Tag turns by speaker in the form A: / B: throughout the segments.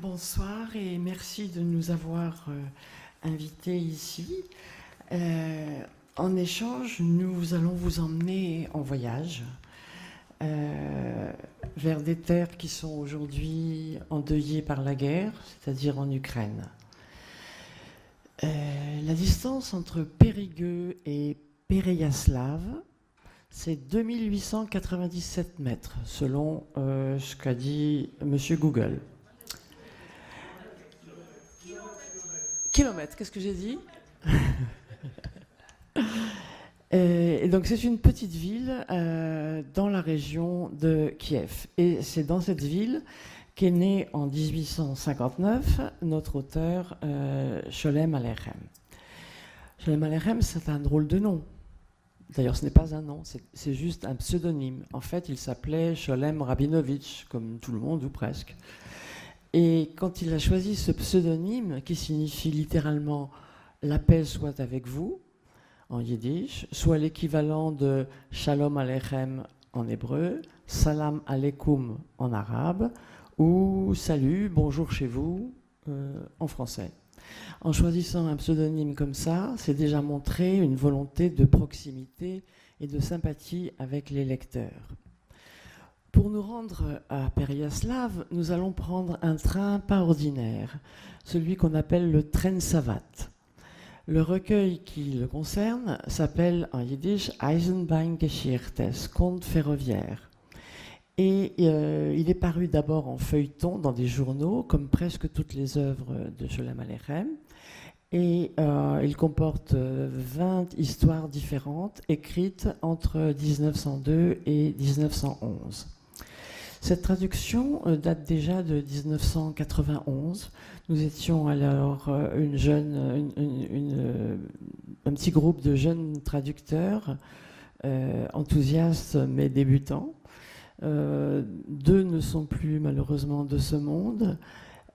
A: Bonsoir et merci de nous avoir invités ici. En échange, nous allons vous emmener en voyage vers des terres qui sont aujourd'hui endeuillées par la guerre, c'est-à-dire en Ukraine. La distance entre Périgueux et Péréyaslav, c'est 2897 mètres, selon ce qu'a dit Monsieur Google. Kilomètres, qu'est-ce que j'ai dit? Et donc c'est une petite ville dans la région de Kiev. Et c'est dans cette ville qu'est né en 1859 notre auteur Sholem Aleichem. Sholem Aleichem, c'est un drôle de nom. D'ailleurs, ce n'est pas un nom, c'est juste un pseudonyme. En fait, il s'appelait Sholem Rabinovitch, comme tout le monde ou presque. Et quand il a choisi ce pseudonyme, qui signifie littéralement « la paix soit avec vous », en yiddish, soit l'équivalent de « shalom aleichem » en hébreu, « salam aleikum » en arabe, ou « salut, bonjour chez vous » en français. En choisissant un pseudonyme comme ça, c'est déjà montrer une volonté de proximité et de sympathie avec les lecteurs. Pour nous rendre à Péréyaslav, nous allons prendre un train pas ordinaire, celui qu'on appelle le Tren Savat. Le recueil qui le concerne s'appelle en yiddish Eisenbahngeschichtes, conte ferroviaire. Et il est paru d'abord en feuilleton dans des journaux, comme presque toutes les œuvres de Sholem Aleichem. Et il comporte 20 histoires différentes écrites entre 1902 et 1911. Cette traduction date déjà de 1991. Nous étions alors un petit groupe de jeunes traducteurs, enthousiastes mais débutants. Deux ne sont plus malheureusement de ce monde,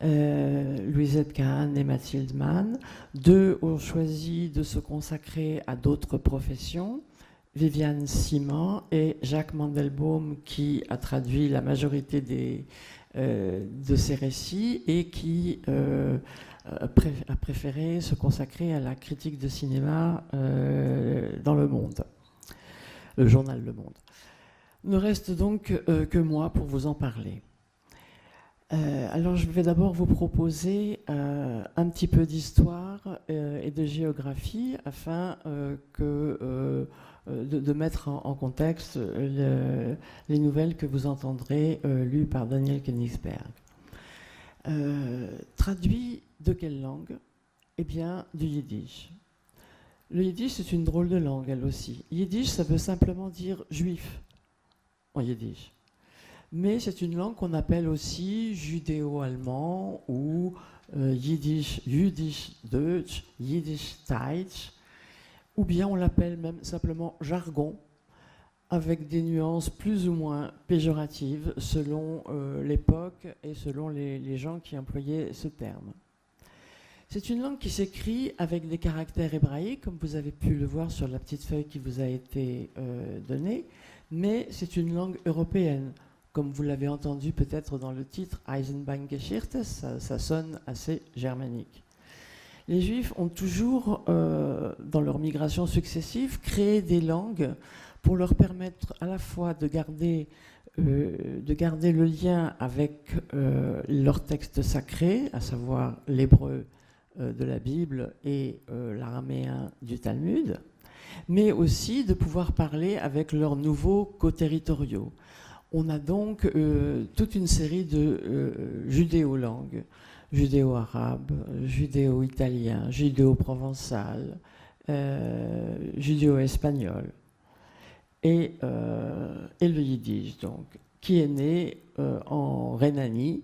A: Louisette Kahn et Mathilde Mann. Deux ont choisi de se consacrer à d'autres professions, Viviane Simon et Jacques Mandelbaum, qui a traduit la majorité de ces récits et qui a préféré se consacrer à la critique de cinéma dans Le Monde, le journal Le Monde. Il ne reste donc que moi pour vous en parler. Alors je vais d'abord vous proposer un petit peu d'histoire et de géographie afin de mettre en contexte les nouvelles que vous entendrez lues par Daniel Königsberg. Traduit de quelle langue? Eh bien, du yiddish. Le yiddish, c'est une drôle de langue, elle aussi. Yiddish, ça veut simplement dire juif en yiddish. Mais c'est une langue qu'on appelle aussi judéo-allemand ou Yiddish Deutsch, Yiddish Deutsch, ou bien on l'appelle même simplement jargon, avec des nuances plus ou moins péjoratives selon l'époque et selon les gens qui employaient ce terme. C'est une langue qui s'écrit avec des caractères hébraïques, comme vous avez pu le voir sur la petite feuille qui vous a été donnée, mais c'est une langue européenne. Comme vous l'avez entendu peut-être dans le titre Eisenbahngeschichte, ça sonne assez germanique. Les Juifs ont toujours, dans leurs migrations successives, créé des langues pour leur permettre à la fois de garder le lien avec leur texte sacré, à savoir l'hébreu de la Bible et l'araméen du Talmud, mais aussi de pouvoir parler avec leurs nouveaux co-territoriaux. On a donc toute une série de judéo-langues, judéo-arabe, judéo-italien, judéo-provençal, judéo-espagnol et le yiddish, donc, qui est né en Rhénanie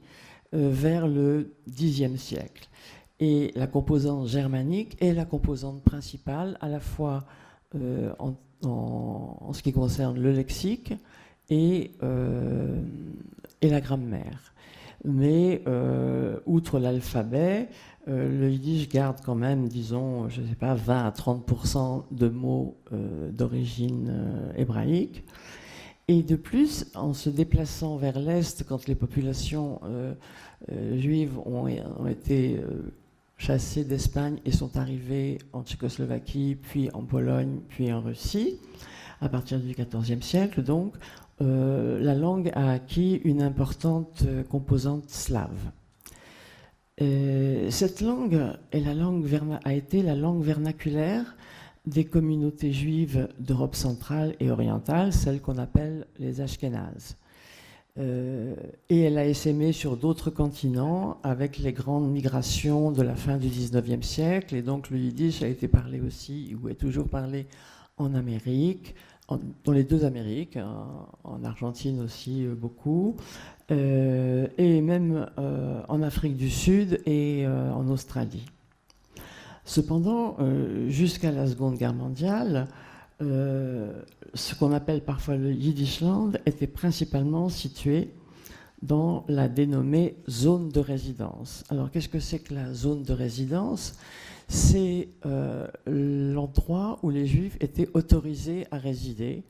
A: vers le Xe siècle. Et la composante germanique est la composante principale, à la fois en ce qui concerne le lexique et la grammaire. Mais outre l'alphabet, le yiddish garde quand même, disons, je ne sais pas, 20 à 30% de mots d'origine hébraïque. Et de plus, en se déplaçant vers l'Est, quand les populations juives ont été chassées d'Espagne et sont arrivées en Tchécoslovaquie, puis en Pologne, puis en Russie, à partir du XIVe siècle, donc, la langue a acquis une importante composante slave. Cette langue a été la langue vernaculaire des communautés juives d'Europe centrale et orientale, celles qu'on appelle les Ashkénazes. Et elle a essaimé sur d'autres continents avec les grandes migrations de la fin du XIXe siècle. Et donc le yiddish a été parlé aussi, ou est toujours parlé en Amérique, dans les deux Amériques, en Argentine aussi beaucoup, et même en Afrique du Sud et en Australie. Cependant, jusqu'à la Seconde Guerre mondiale, ce qu'on appelle parfois le Yiddishland était principalement situé dans la dénommée zone de résidence. Alors, qu'est-ce que c'est que la zone de résidence ? C'est l'endroit où les Juifs étaient autorisés à résider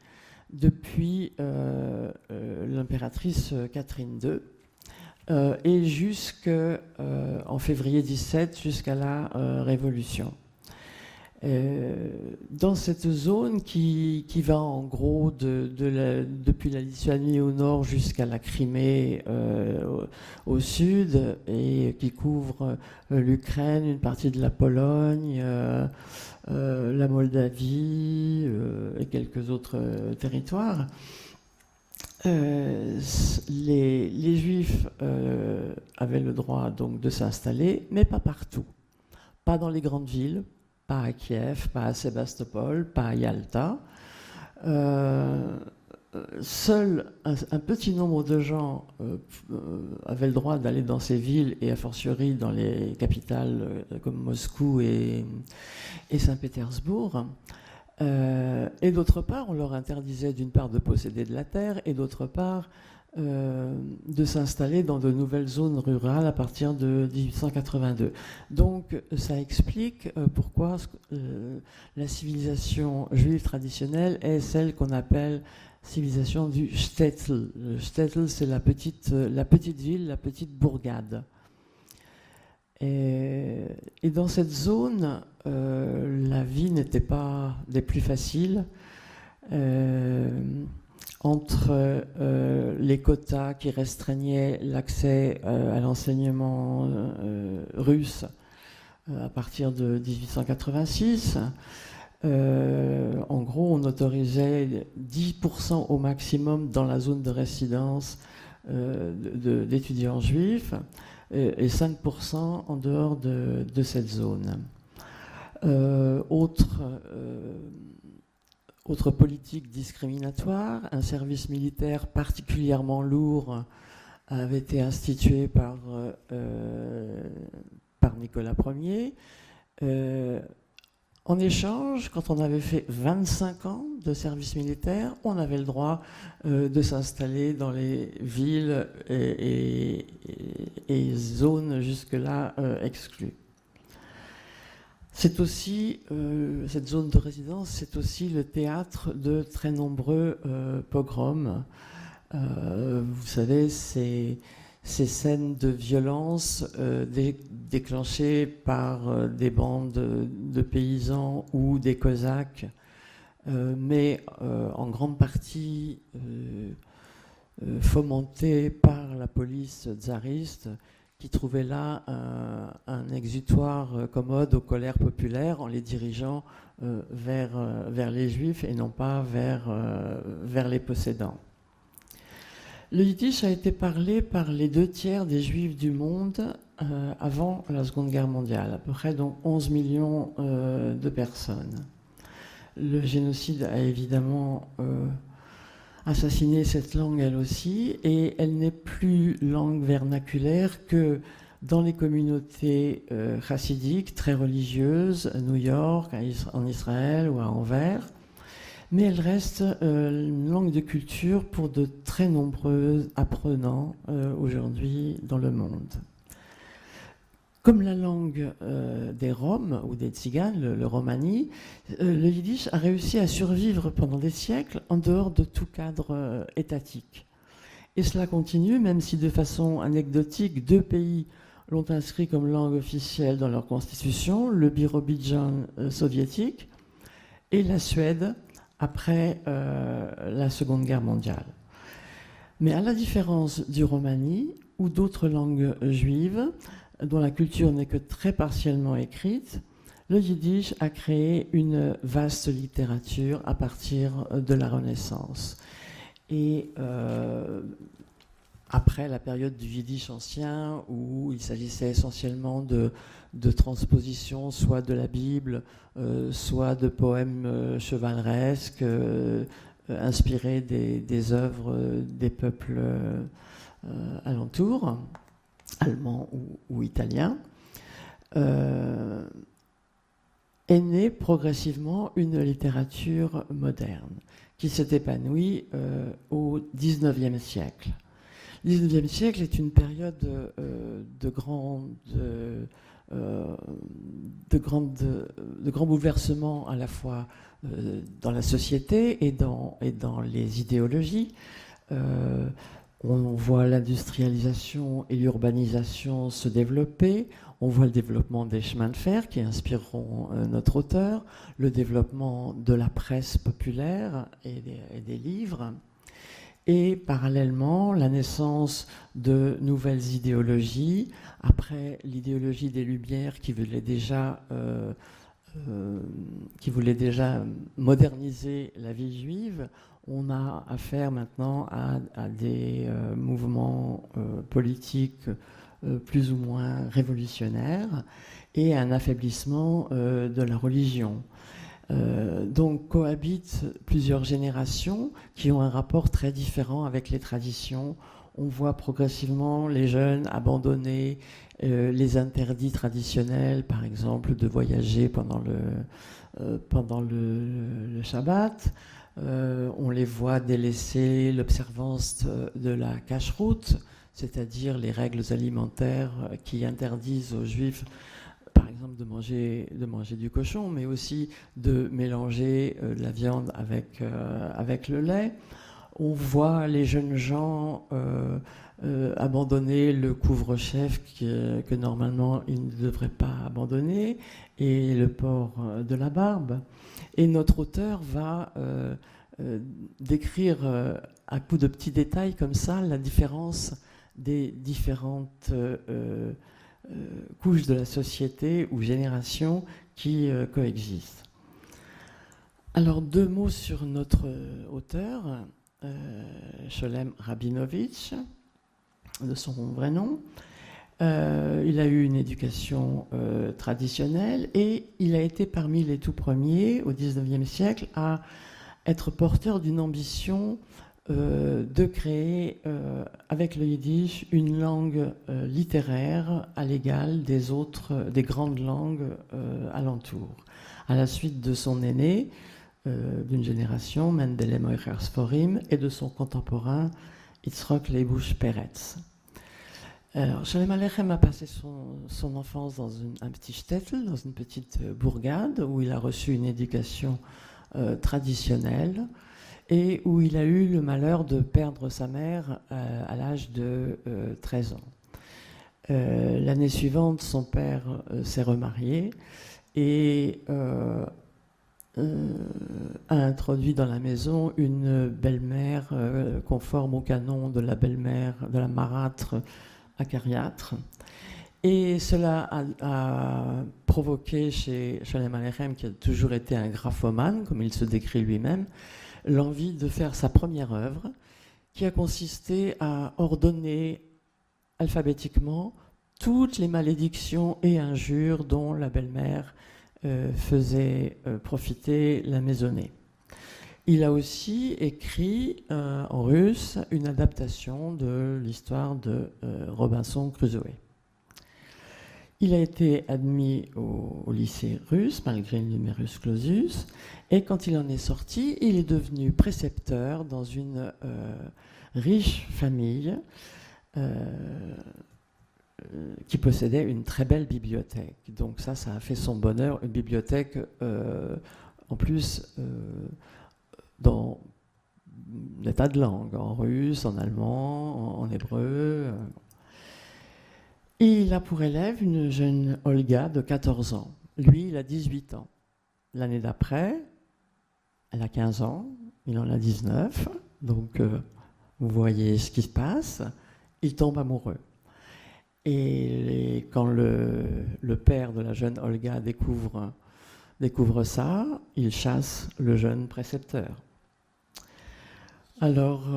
A: depuis l'impératrice Catherine II et jusqu'en février 17, jusqu'à la Révolution. Dans cette zone qui va en gros depuis la Lituanie au nord jusqu'à la Crimée au sud et qui couvre l'Ukraine, une partie de la Pologne, la Moldavie et quelques autres territoires, les Juifs avaient le droit donc de s'installer, mais pas partout, pas dans les grandes villes, pas à Kiev, pas à Sébastopol, pas à Yalta. Seul un petit nombre de gens avaient le droit d'aller dans ces villes et a fortiori dans les capitales comme Moscou et Saint-Pétersbourg. Et d'autre part, on leur interdisait d'une part de posséder de la terre et d'autre part de s'installer dans de nouvelles zones rurales à partir de 1882. Donc ça explique pourquoi la civilisation juive traditionnelle est celle qu'on appelle civilisation du shtetl. Le shtetl, c'est la petite ville, la petite bourgade. Et dans cette zone, la vie n'était pas des plus faciles. Entre les quotas qui restreignaient l'accès à l'enseignement russe à partir de 1886, en gros, on autorisait 10% au maximum dans la zone de résidence d'étudiants juifs et 5% en dehors de cette zone. Autre politique discriminatoire, un service militaire particulièrement lourd avait été institué par Nicolas Ier. En échange, quand on avait fait 25 ans de service militaire, on avait le droit de s'installer dans les villes et zones jusque-là exclues. C'est aussi, cette zone de résidence, c'est aussi le théâtre de très nombreux pogroms. Vous savez, ces scènes de violence déclenchées par des bandes de paysans ou des cosaques, mais en grande partie fomentées par la police tsariste, qui trouvait là un exutoire commode aux colères populaires en les dirigeant vers les Juifs et non pas vers les possédants. Le yiddish a été parlé par les 2/3 des Juifs du monde avant la Seconde Guerre mondiale, à peu près donc 11 millions de personnes. Le génocide a évidemment assassiné cette langue elle aussi, et elle n'est plus langue vernaculaire que dans les communautés chassidiques très religieuses, à New York, en Israël ou à Anvers, mais elle reste une langue de culture pour de très nombreux apprenants aujourd'hui dans le monde. Comme la langue des Roms ou des Tziganes, le romani, le yiddish a réussi à survivre pendant des siècles en dehors de tout cadre étatique. Et cela continue, même si de façon anecdotique, 2 pays l'ont inscrit comme langue officielle dans leur constitution, le Birobidjan soviétique et la Suède après la Seconde Guerre mondiale. Mais à la différence du romani ou d'autres langues juives, dont la culture n'est que très partiellement écrite, le yiddish a créé une vaste littérature à partir de la Renaissance. Et après la période du yiddish ancien, où il s'agissait essentiellement de transpositions, soit de la Bible, soit de poèmes chevaleresques, inspirés des œuvres des peuples alentours, allemands ou italiens, est née progressivement une littérature moderne qui s'est épanouie au XIXe siècle. Le XIXe siècle est une période de grands bouleversements à la fois dans la société et dans les idéologies. On voit l'industrialisation et l'urbanisation se développer, on voit le développement des chemins de fer qui inspireront notre auteur, le développement de la presse populaire et des livres, et parallèlement la naissance de nouvelles idéologies, après l'idéologie des Lumières qui voulait déjà moderniser la vie juive. On a affaire maintenant à des mouvements politiques plus ou moins révolutionnaires et à un affaiblissement de la religion. Donc cohabitent plusieurs générations qui ont un rapport très différent avec les traditions. On voit progressivement les jeunes abandonner les interdits traditionnels, par exemple de voyager pendant le Shabbat. On les voit délaisser l'observance de la cacheroute, c'est-à-dire les règles alimentaires qui interdisent aux Juifs, par exemple, de manger du cochon, mais aussi de mélanger de la viande avec le lait. On voit les jeunes gens abandonner le couvre-chef que normalement ils ne devraient pas abandonner, et le port de la barbe. Et notre auteur va décrire à coups de petits détails comme ça la différence des différentes couches de la société ou générations qui coexistent. Alors 2 mots sur notre auteur, Sholem Rabinovitch, de son vrai nom. Il a eu une éducation traditionnelle et il a été parmi les tout premiers au XIXe siècle à être porteur d'une ambition de créer avec le yiddish une langue littéraire à l'égal des grandes langues alentours. À la suite de son aîné, d'une génération, Mendele Moïcher Sforim, et de son contemporain, Yitzhak Leibush Peretz. Alors, Sholem Aleichem a passé son enfance dans un petit shtetl, dans une petite bourgade, où il a reçu une éducation traditionnelle et où il a eu le malheur de perdre sa mère à l'âge de 13 ans. L'année suivante, son père s'est remarié et a introduit dans la maison une belle-mère conforme au canon de la belle-mère, de la marâtre acariâtre. Et cela a provoqué chez Sholem Aleichem, qui a toujours été un graphomane, comme il se décrit lui-même, l'envie de faire sa première œuvre, qui a consisté à ordonner alphabétiquement toutes les malédictions et injures dont la belle-mère faisait profiter la maisonnée. Il a aussi écrit en russe une adaptation de l'histoire de Robinson Crusoe. Il a été admis au lycée russe, malgré le numerus clausus, et quand il en est sorti, il est devenu précepteur dans une riche famille qui possédait une très belle bibliothèque. Donc ça a fait son bonheur, une bibliothèque en plus dans des tas de langues, en russe, en allemand, en hébreu. Et il a pour élève une jeune Olga de 14 ans. Lui, il a 18 ans. L'année d'après, elle a 15 ans, il en a 19. Donc, vous voyez ce qui se passe. Il tombe amoureux. Et quand le père de la jeune Olga découvre ça, il chasse le jeune précepteur. Alors,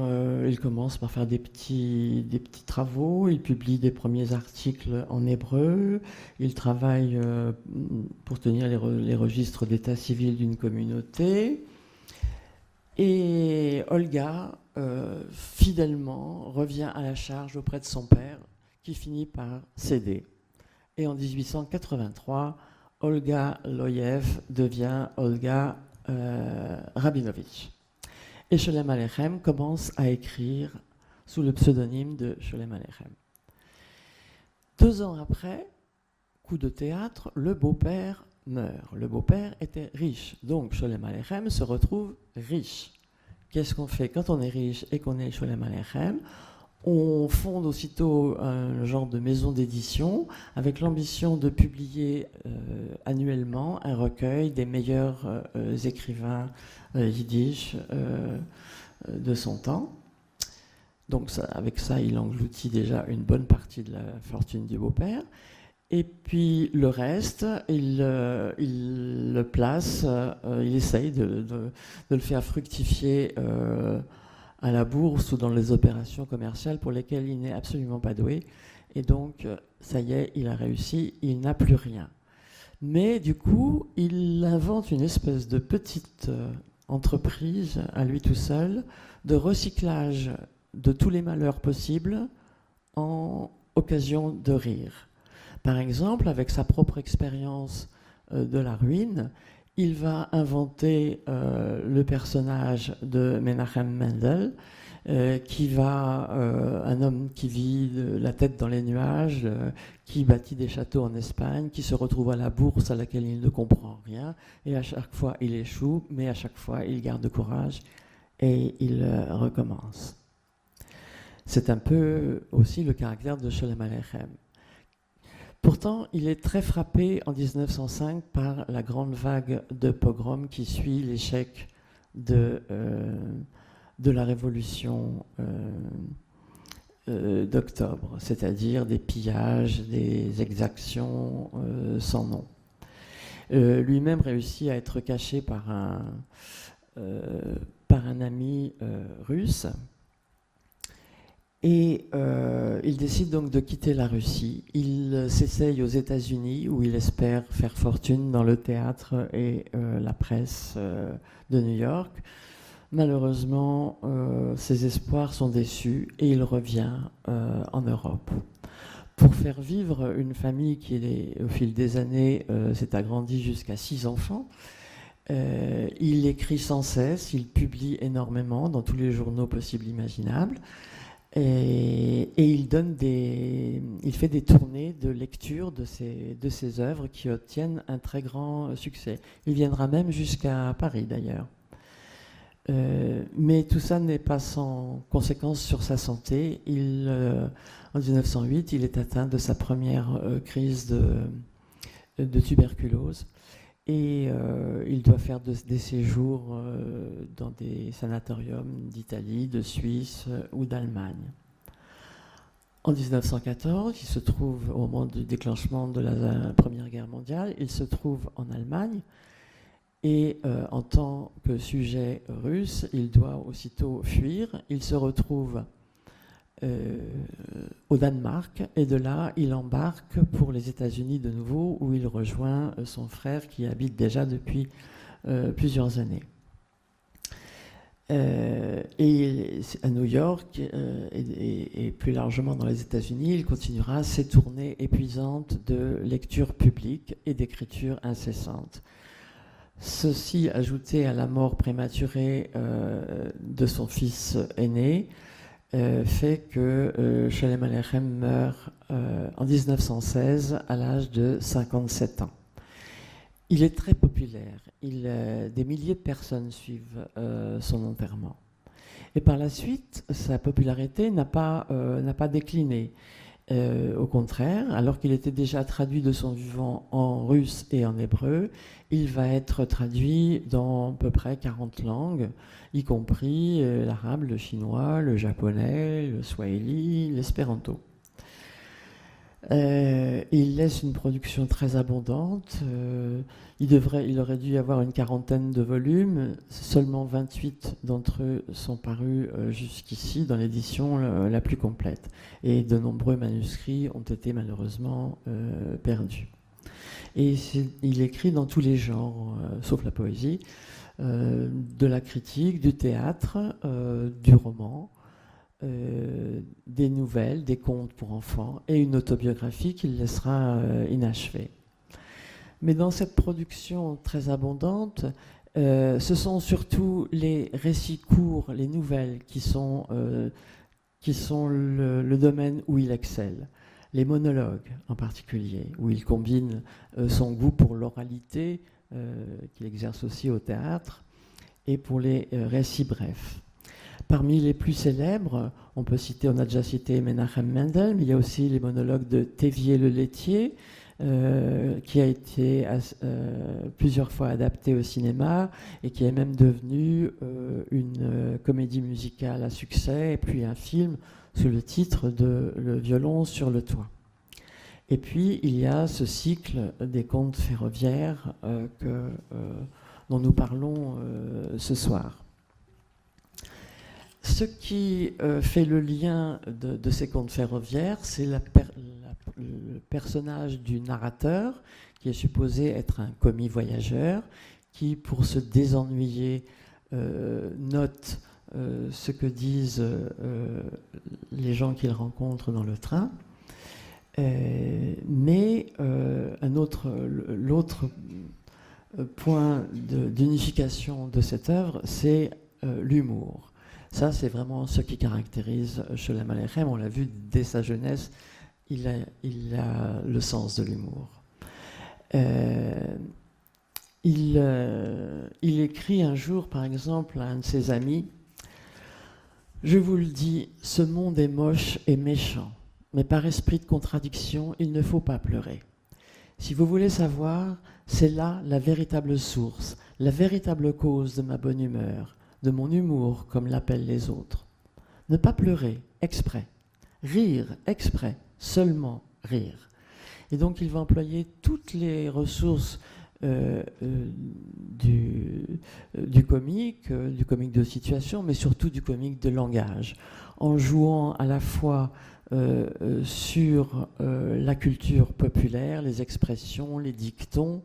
A: il commence par faire des petits travaux, il publie des premiers articles en hébreu, il travaille pour tenir les registres d'état civil d'une communauté, et Olga, fidèlement, revient à la charge auprès de son père, qui finit par céder. Et en 1883, Olga Loyev devient Olga Rabinovitch. Et Sholem Aleichem commence à écrire sous le pseudonyme de Sholem Aleichem. 2 ans après, coup de théâtre, le beau-père meurt. Le beau-père était riche, donc Sholem Aleichem se retrouve riche. Qu'est-ce qu'on fait quand on est riche et qu'on est Sholem Aleichem? On fonde aussitôt un genre de maison d'édition avec l'ambition de publier annuellement un recueil des meilleurs écrivains yiddish de son temps. Donc avec ça, il engloutit déjà une bonne partie de la fortune du beau-père. Et puis le reste, il le place, il essaye de le faire fructifier à la bourse ou dans les opérations commerciales pour lesquelles il n'est absolument pas doué. Et donc, ça y est, il a réussi, il n'a plus rien. Mais du coup, il invente une espèce de petite entreprise, à lui tout seul, de recyclage de tous les malheurs possibles en occasion de rire. Par exemple, avec sa propre expérience de la ruine, il va inventer le personnage de Menachem Mendel, un homme qui vit la tête dans les nuages, qui bâtit des châteaux en Espagne, qui se retrouve à la bourse à laquelle il ne comprend rien, et à chaque fois il échoue, mais à chaque fois il garde courage et il recommence. C'est un peu aussi le caractère de Sholem Aleichem. Pourtant, il est très frappé en 1905 par la grande vague de pogroms qui suit l'échec de la révolution d'octobre, c'est-à-dire des pillages, des exactions sans nom. Lui-même réussit à être caché par un ami russe. Et il décide donc de quitter la Russie. Il s'essaye aux États-Unis où il espère faire fortune dans le théâtre et la presse de New York. Malheureusement, ses espoirs sont déçus et il revient en Europe. Pour faire vivre une famille qui, au fil des années, s'est agrandie jusqu'à 6 enfants, il écrit sans cesse, il publie énormément dans tous les journaux possibles imaginables. Et il fait des tournées de lecture de ses œuvres qui obtiennent un très grand succès. Il viendra même jusqu'à Paris d'ailleurs. Mais tout ça n'est pas sans conséquence sur sa santé. En 1908, il est atteint de sa première crise de tuberculose. Et il doit faire des séjours dans des sanatoriums d'Italie, de Suisse ou d'Allemagne. En 1914, il se trouve, au moment du déclenchement de la Première Guerre mondiale, il se trouve en Allemagne et en tant que sujet russe, il doit aussitôt fuir. Il se retrouve au Danemark et de là il embarque pour les États-Unis de nouveau où il rejoint son frère qui habite déjà depuis plusieurs années. Et à New York et plus largement dans les États-Unis, il continuera ses tournées épuisantes de lecture publique et d'écriture incessante. Ceci ajouté à la mort prématurée de son fils aîné, fait que Sholem Aleichem meurt en 1916 à l'âge de 57 ans. Il est très populaire. Des milliers de personnes suivent son enterrement. Et par la suite, sa popularité n'a pas décliné. Au contraire, alors qu'il était déjà traduit de son vivant en russe et en hébreu, il va être traduit dans à peu près 40 langues, y compris l'arabe, le chinois, le japonais, le swahili, l'espéranto. Il laisse une production très abondante. Il aurait dû y avoir une quarantaine de volumes. Seulement 28 d'entre eux sont parus jusqu'ici dans l'édition la plus complète. Et de nombreux manuscrits ont été malheureusement perdus. Et il écrit dans tous les genres, sauf la poésie, de la critique, du théâtre, du roman, des nouvelles, des contes pour enfants et une autobiographie qu'il laissera inachevée. Mais dans cette production très abondante, ce sont surtout les récits courts, les nouvelles qui sont le domaine où il excelle. Les monologues en particulier, où il combine son goût pour l'oralité, qu'il exerce aussi au théâtre, et pour les récits brefs. Parmi les plus célèbres, on a déjà cité Menachem Mendel, mais il y a aussi les monologues de Thévier le laitier, qui a été plusieurs fois adapté au cinéma et qui est même devenu une comédie musicale à succès et puis un film sous le titre de Le violon sur le toit. Et puis il y a ce cycle des contes ferroviaires dont nous parlons ce soir. Ce qui fait le lien de ces contes ferroviaires, c'est le personnage du narrateur, qui est supposé être un commis voyageur, qui, pour se désennuyer, note ce que disent les gens qu'il rencontre dans le train. Mais l'autre point d'unification de cette œuvre, c'est l'humour. Ça, c'est vraiment ce qui caractérise Sholem Aleichem. On l'a vu dès sa jeunesse, il a le sens de l'humour. Il écrit un jour, par exemple, à un de ses amis, « Je vous le dis, ce monde est moche et méchant, mais par esprit de contradiction, il ne faut pas pleurer. Si vous voulez savoir, c'est là la véritable source, la véritable cause de ma bonne humeur, de mon humour, comme l'appellent les autres. Ne pas pleurer, exprès. Rire, exprès. Seulement rire. » Et donc il va employer toutes les ressources du comique de situation, mais surtout du comique de langage, en jouant à la fois sur la culture populaire, les expressions, les dictons,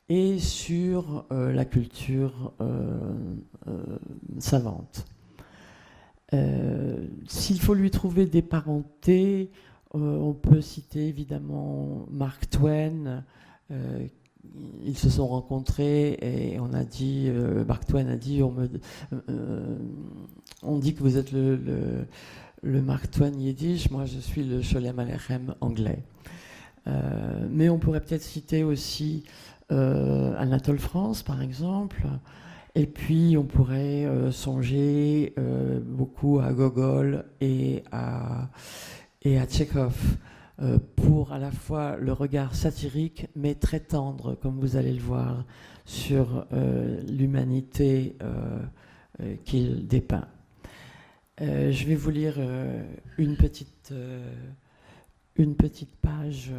A: et sur la culture savante. S'il faut lui trouver des parentés, on peut citer évidemment Mark Twain. Ils se sont rencontrés et on a dit, Mark Twain a dit, on dit que vous êtes le Mark Twain yiddish, moi je suis le Sholem Aleichem anglais. Mais on pourrait peut-être citer aussi Anatole France, par exemple. Et puis, on pourrait songer beaucoup à Gogol et à Tchekhov pour à la fois le regard satirique, mais très tendre, comme vous allez le voir, sur l'humanité qu'il dépeint. Je vais vous lire une petite page,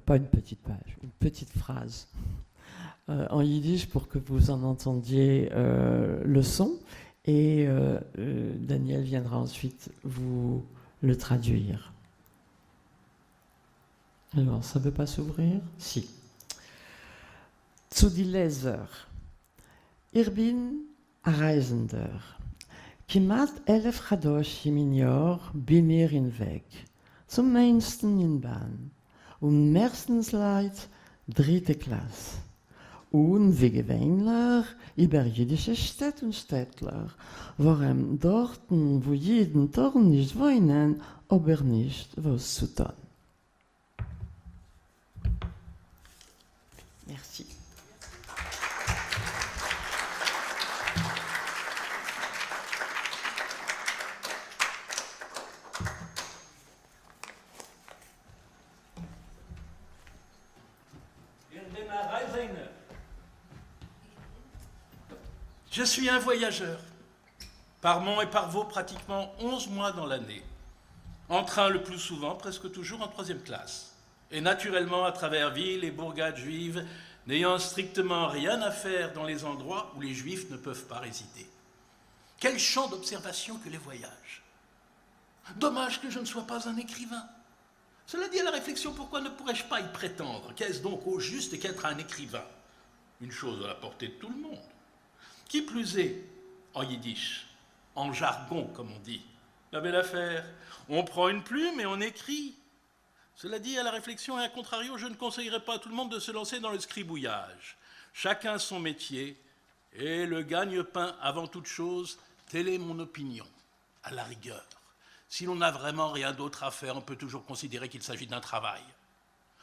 A: pas une petite page, une petite phrase en yiddish pour que vous en entendiez le son, et Daniel viendra ensuite vous le traduire. Alors, ça ne veut pas s'ouvrir? Si. Zu die Leser. Ich bin a Reisender. Kimat 11 Chadoshim in Jahr bin ich hinweg. Zum meisten in Bahn. Und meistens leid dritte Klasse. und Wegeweinler über jüdische Stadt und Städtler, waren dorten, wo jeden Torn nicht weinen, aber nicht was zu tun. Merci.
B: Je suis un voyageur, par Mont et par Vaux pratiquement 11 mois dans l'année, en train le plus souvent, presque toujours en 3e classe, et naturellement à travers villes et bourgades juives, n'ayant strictement rien à faire dans les endroits où les juifs ne peuvent pas résider. Quel champ d'observation que les voyages! Dommage que je ne sois pas un écrivain. Cela dit à la réflexion, pourquoi ne pourrais-je pas y prétendre? Qu'est-ce donc au juste qu'être un écrivain? Une chose à la portée de tout le monde. Qui plus est, en yiddish, en jargon, comme on dit. La belle affaire. On prend une plume et on écrit. Cela dit, à la réflexion et à contrario, je ne conseillerais pas à tout le monde de se lancer dans le scribouillage. Chacun son métier et le gagne-pain avant toute chose, telle est mon opinion, à la rigueur. Si l'on n'a vraiment rien d'autre à faire, on peut toujours considérer qu'il s'agit d'un travail.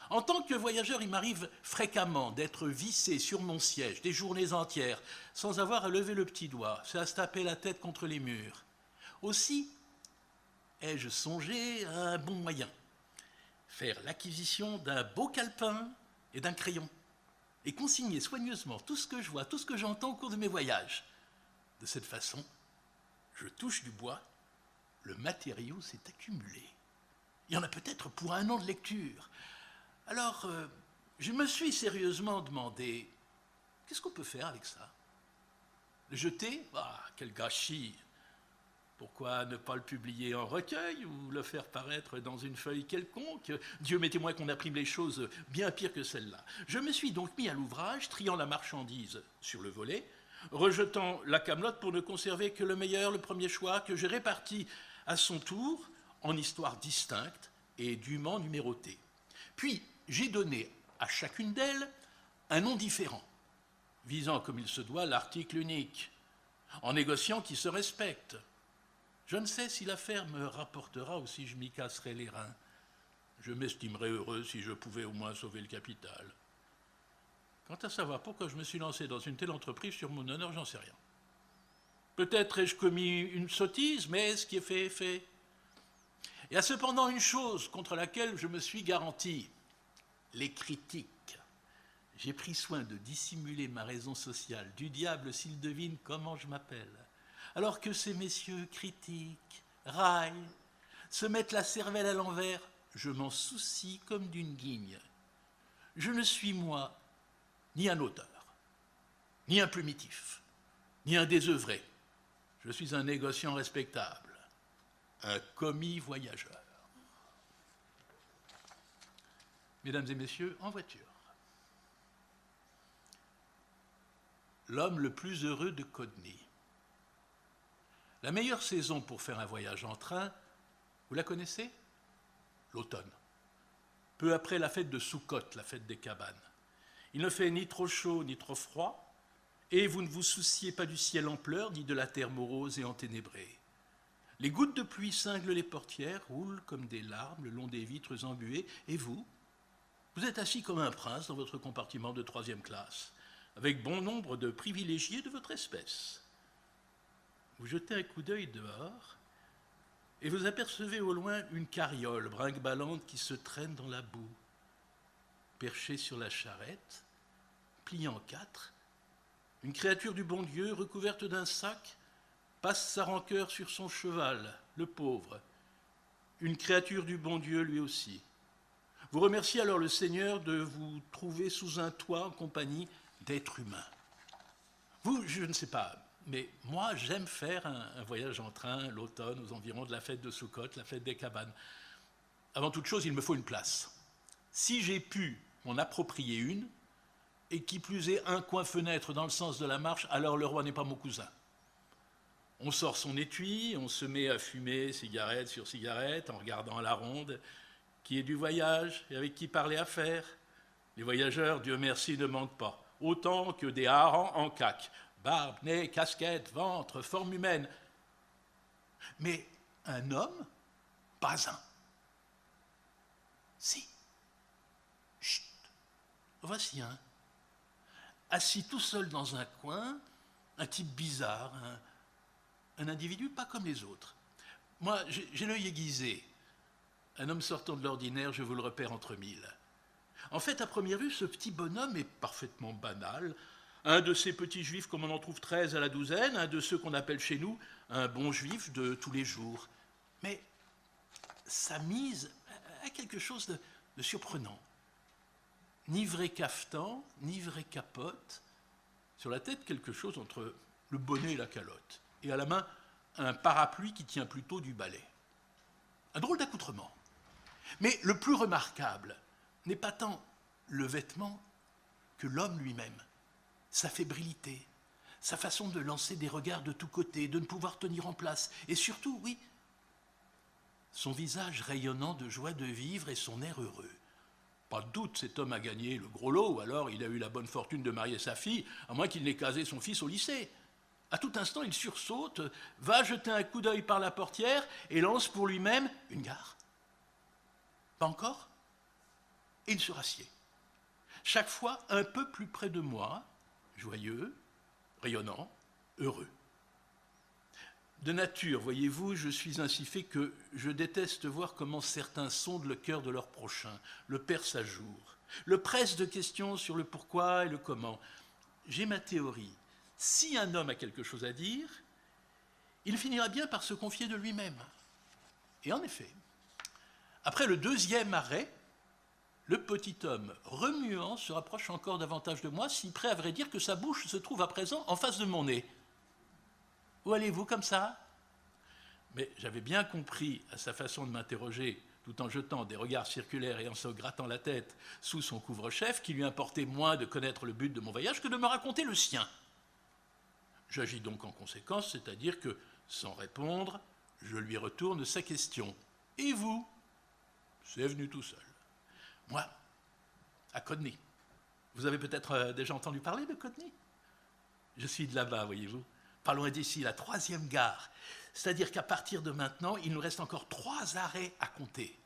B: En tant que voyageur, il m'arrive fréquemment d'être vissé sur mon siège des journées entières, sans avoir à lever le petit doigt, c'est à se taper la tête contre les murs. Aussi, ai-je songé à un bon moyen, faire l'acquisition d'un beau calepin et d'un crayon, et consigner soigneusement tout ce que je vois, tout ce que j'entends au cours de mes voyages. De cette façon, je touche du bois, le matériau s'est accumulé. Il y en a peut-être pour 1 an de lecture. Alors, je me suis sérieusement demandé, qu'est-ce qu'on peut faire avec ça? Le jeter? Ah, quel gâchis! Pourquoi ne pas le publier en recueil ou le faire paraître dans une feuille quelconque? Dieu m'est témoin qu'on imprime les choses bien pires que celle-là. Je me suis donc mis à l'ouvrage, triant la marchandise sur le volet, rejetant la camelote pour ne conserver que le meilleur, le premier choix, que j'ai réparti à son tour en histoires distinctes et dûment numérotées. Puis, j'ai donné à chacune d'elles un nom différent, visant comme il se doit l'article unique, en négociant qui se respecte. Je ne sais si l'affaire me rapportera ou si je m'y casserai les reins. Je m'estimerais heureux si je pouvais au moins sauver le capital. Quant à savoir pourquoi je me suis lancé dans une telle entreprise sur mon honneur, j'en sais rien. Peut-être ai-je commis une sottise, mais ce qui est fait est fait. Il y a cependant une chose contre laquelle je me suis garanti, les critiques. J'ai pris soin de dissimuler ma raison sociale, du diable s'il devine comment je m'appelle. Alors que ces messieurs critiquent, raillent, se mettent la cervelle à l'envers, je m'en soucie comme d'une guigne. Je ne suis, moi, ni un auteur, ni un plumitif, ni un désœuvré. Je suis un négociant respectable, un commis voyageur. Mesdames et messieurs, en voiture. L'homme le plus heureux de Codney. La meilleure saison pour faire un voyage en train, vous la connaissez? L'automne. Peu après la fête de Soukhot, la fête des cabanes. Il ne fait ni trop chaud ni trop froid, et vous ne vous souciez pas du ciel en pleurs, ni de la terre morose et enténébrée. Les gouttes de pluie cinglent les portières, roulent comme des larmes le long des vitres embuées, et vous êtes assis comme un prince dans votre compartiment de 3e classe, avec bon nombre de privilégiés de votre espèce. Vous jetez un coup d'œil dehors, et vous apercevez au loin une carriole brinque-ballante qui se traîne dans la boue. Perchée sur la charrette, pliée en 4, une créature du bon Dieu, recouverte d'un sac, passe sa rancœur sur son cheval, le pauvre. Une créature du bon Dieu lui aussi. Vous remerciez alors le Seigneur de vous trouver sous un toit en compagnie d'êtres humains. Vous, je ne sais pas, mais moi, j'aime faire un voyage en train l'automne, aux environs de la fête de Soukhot, la fête des cabanes. Avant toute chose, il me faut une place. Si j'ai pu m'en approprier une, et qui plus est un coin fenêtre dans le sens de la marche, alors le roi n'est pas mon cousin. On sort son étui, on se met à fumer cigarette sur cigarette en regardant à la ronde qui est du voyage et avec qui parler affaires. Les voyageurs, Dieu merci, ne manquent pas. autant que des harengs en caque. Barbe, nez, casquette, ventre, forme humaine. Mais un homme, pas un. Si. Chut. Voici un. Assis tout seul dans un coin, un type bizarre, un individu pas comme les autres. Moi, j'ai l'œil aiguisé. Un homme sortant de l'ordinaire, je vous le repère entre mille. En fait, à première vue, ce petit bonhomme est parfaitement banal. Un de ces petits juifs comme on en trouve 13 à la douzaine, un de ceux qu'on appelle chez nous un bon juif de tous les jours. Mais sa mise a quelque chose de surprenant. Ni vrai cafetan, ni vrai capote. Sur la tête, quelque chose entre le bonnet et la calotte. Et à la main, un parapluie qui tient plutôt du balai. Un drôle d'accoutrement. Mais le plus remarquable n'est pas tant le vêtement que l'homme lui-même, sa fébrilité, sa façon de lancer des regards de tous côtés, de ne pouvoir tenir en place, et surtout, oui, son visage rayonnant de joie de vivre et son air heureux. Pas de doute, cet homme a gagné le gros lot, ou alors il a eu la bonne fortune de marier sa fille, à moins qu'il n'ait casé son fils au lycée. À tout instant, il sursaute, va jeter un coup d'œil par la portière et lance pour lui-même une gare. Pas encore ? Et il se rassied. Chaque fois un peu plus près de moi, joyeux, rayonnant, heureux. De nature, voyez-vous, je suis ainsi fait que je déteste voir comment certains sondent le cœur de leur prochain, le percent à jour, le pressent de questions sur le pourquoi et le comment. J'ai ma théorie. Si un homme a quelque chose à dire, il finira bien par se confier de lui-même. Et en effet, après le deuxième arrêt, le petit homme, remuant, se rapproche encore davantage de moi, si près à vrai dire que sa bouche se trouve à présent en face de mon nez. Où allez-vous comme ça ? Mais j'avais bien compris à sa façon de m'interroger, tout en jetant des regards circulaires et en se grattant la tête sous son couvre-chef, qu'il lui importait moins de connaître le but de mon voyage que de me raconter le sien. J'agis donc en conséquence, c'est-à-dire que, sans répondre, je lui retourne sa question. Et vous ? C'est venu tout seul. Moi, à Codny. Vous avez peut-être déjà entendu parler de Codny ? Je suis de là-bas, voyez-vous. Pas loin d'ici, la 3e gare. C'est-à-dire qu'à partir de maintenant, il nous reste encore 3 arrêts à compter.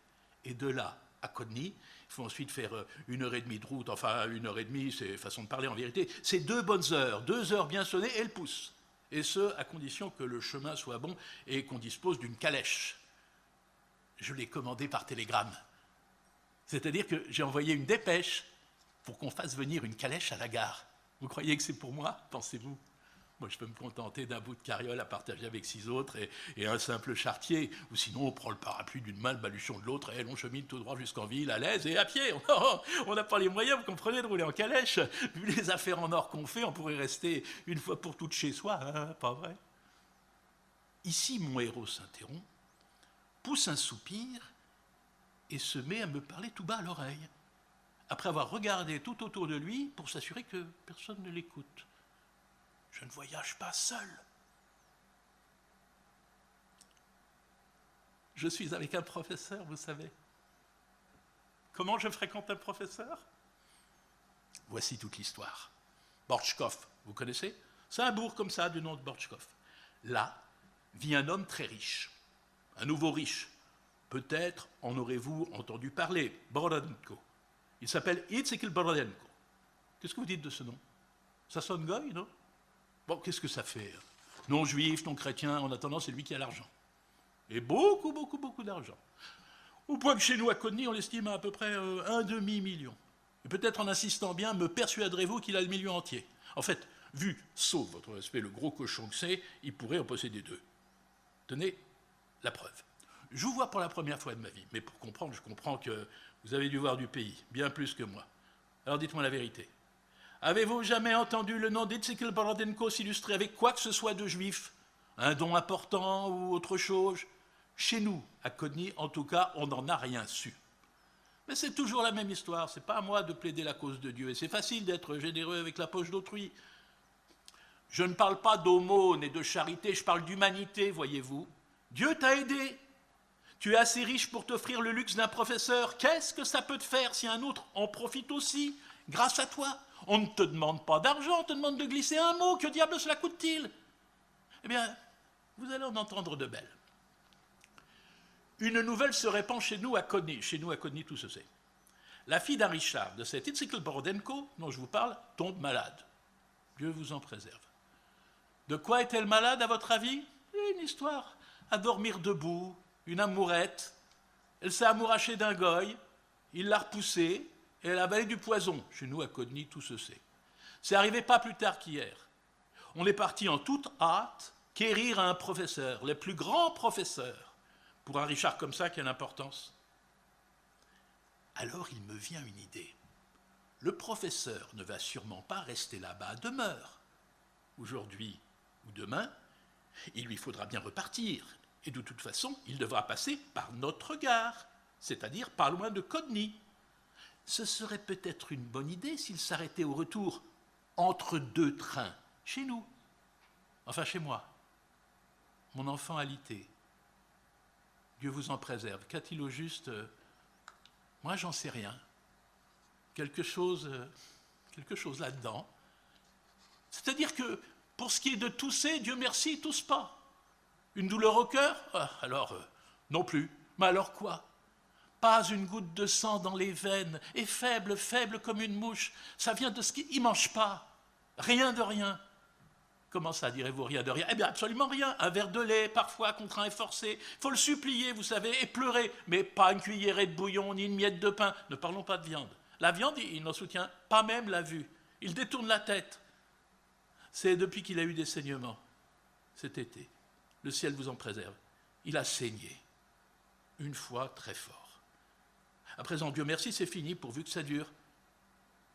B: Et de là à Codny, il faut ensuite faire 1h30 de route. Enfin, 1h30, c'est façon de parler en vérité. C'est 2 bonnes heures, 2 heures bien sonnées et le pouce. Et ce, à condition que le chemin soit bon et qu'on dispose d'une calèche. Je l'ai commandée par télégramme. C'est-à-dire que j'ai envoyé une dépêche pour qu'on fasse venir une calèche à la gare. Vous croyez que c'est pour moi, pensez-vous ? Moi, je peux me contenter d'un bout de carriole à partager avec 6 autres et un simple charretier. Ou sinon, on prend le parapluie d'une main, le baluchon de l'autre, et on chemine tout droit jusqu'en ville, à l'aise et à pied. On n'a pas les moyens, vous comprenez, de rouler en calèche. Vu les affaires en or qu'on fait, on pourrait rester une fois pour toutes chez soi, hein, pas vrai ? Ici, mon héros s'interrompt, pousse un soupir et se met à me parler tout bas à l'oreille, après avoir regardé tout autour de lui pour s'assurer que personne ne l'écoute. Je ne voyage pas seul. Je suis avec un professeur, vous savez. Comment je fréquente un professeur ? Voici toute l'histoire. Borchkov, vous connaissez ? C'est un bourg comme ça, du nom de Borchkov. Là vit un homme très riche, un nouveau riche. Peut-être en aurez-vous entendu parler, Borodenko. Il s'appelle Yitzhak Borodenko. Qu'est-ce que vous dites de ce nom ? Ça sonne goy, non ? Bon, qu'est-ce que ça fait ? Non juif, non chrétien, en attendant, c'est lui qui a l'argent. Et beaucoup, beaucoup, beaucoup d'argent. Au point que chez nous, à Codny, on l'estime à peu près 1 demi-million. Et peut-être en insistant bien, me persuaderez-vous qu'il a le million entier. En fait, vu, sauf votre respect, le gros cochon que c'est, il pourrait en posséder 2. Tenez la preuve. Je vous vois pour la première fois de ma vie, mais pour comprendre, je comprends que vous avez dû voir du pays, bien plus que moi. Alors dites-moi la vérité. Avez-vous jamais entendu le nom d'Yitzhak Borodenko s'illustrer avec quoi que ce soit de juif ? Un don important ou autre chose ? Chez nous, à Codny, en tout cas, on n'en a rien su. Mais c'est toujours la même histoire, c'est pas à moi de plaider la cause de Dieu, et c'est facile d'être généreux avec la poche d'autrui. Je ne parle pas d'aumône et de charité, je parle d'humanité, voyez-vous. Dieu t'a aidé. Tu es assez riche pour t'offrir le luxe d'un professeur. Qu'est-ce que ça peut te faire si un autre en profite aussi, grâce à toi ? On ne te demande pas d'argent, on te demande de glisser un mot. Que diable cela coûte-t-il? Eh bien, vous allez en entendre de belles. Une nouvelle se répand chez nous à Codny. Chez nous à Codny, tout se sait. La fille d'un Richard, de cet Itzikl Borodenko, dont je vous parle, tombe malade. Dieu vous en préserve. De quoi est-elle malade, à votre avis? Une histoire à dormir debout, une amourette. Elle s'est amourachée d'un goy, il l'a repoussée, et elle a avalé du poison. Chez nous, à Codny, tout se sait. C'est arrivé pas plus tard qu'hier. On est parti en toute hâte quérir un professeur, le plus grand professeur. Pour un Richard comme ça, quelle importance. Alors il me vient une idée. Le professeur ne va sûrement pas rester là-bas à demeure. Aujourd'hui ou demain, il lui faudra bien repartir. Et de toute façon, il devra passer par notre gare, c'est-à-dire pas loin de Codny. Ce serait peut-être une bonne idée s'il s'arrêtait au retour entre deux trains, chez nous. Enfin, chez moi. Mon enfant alité. Dieu vous en préserve. Qu'a-t-il au juste? Moi, j'en sais rien. Quelque chose là-dedans. C'est-à-dire que, pour ce qui est de tousser, Dieu merci, il tousse pas. Une douleur au cœur? Alors, non plus. Mais alors quoi? Pas une goutte de sang dans les veines, et faible, faible comme une mouche. Ça vient de ce qu'il ne mange pas. Rien de rien. Comment ça, direz-vous, rien de rien? Eh bien, absolument rien. Un verre de lait, parfois contraint et forcé. Il faut le supplier, vous savez, et pleurer. Mais pas une cuillerée de bouillon, ni une miette de pain. Ne parlons pas de viande. La viande, il n'en soutient pas même la vue. Il détourne la tête. C'est depuis qu'il a eu des saignements, cet été. Le ciel vous en préserve. Il a saigné. Une fois très fort. À présent, Dieu merci, c'est fini, pourvu que ça dure.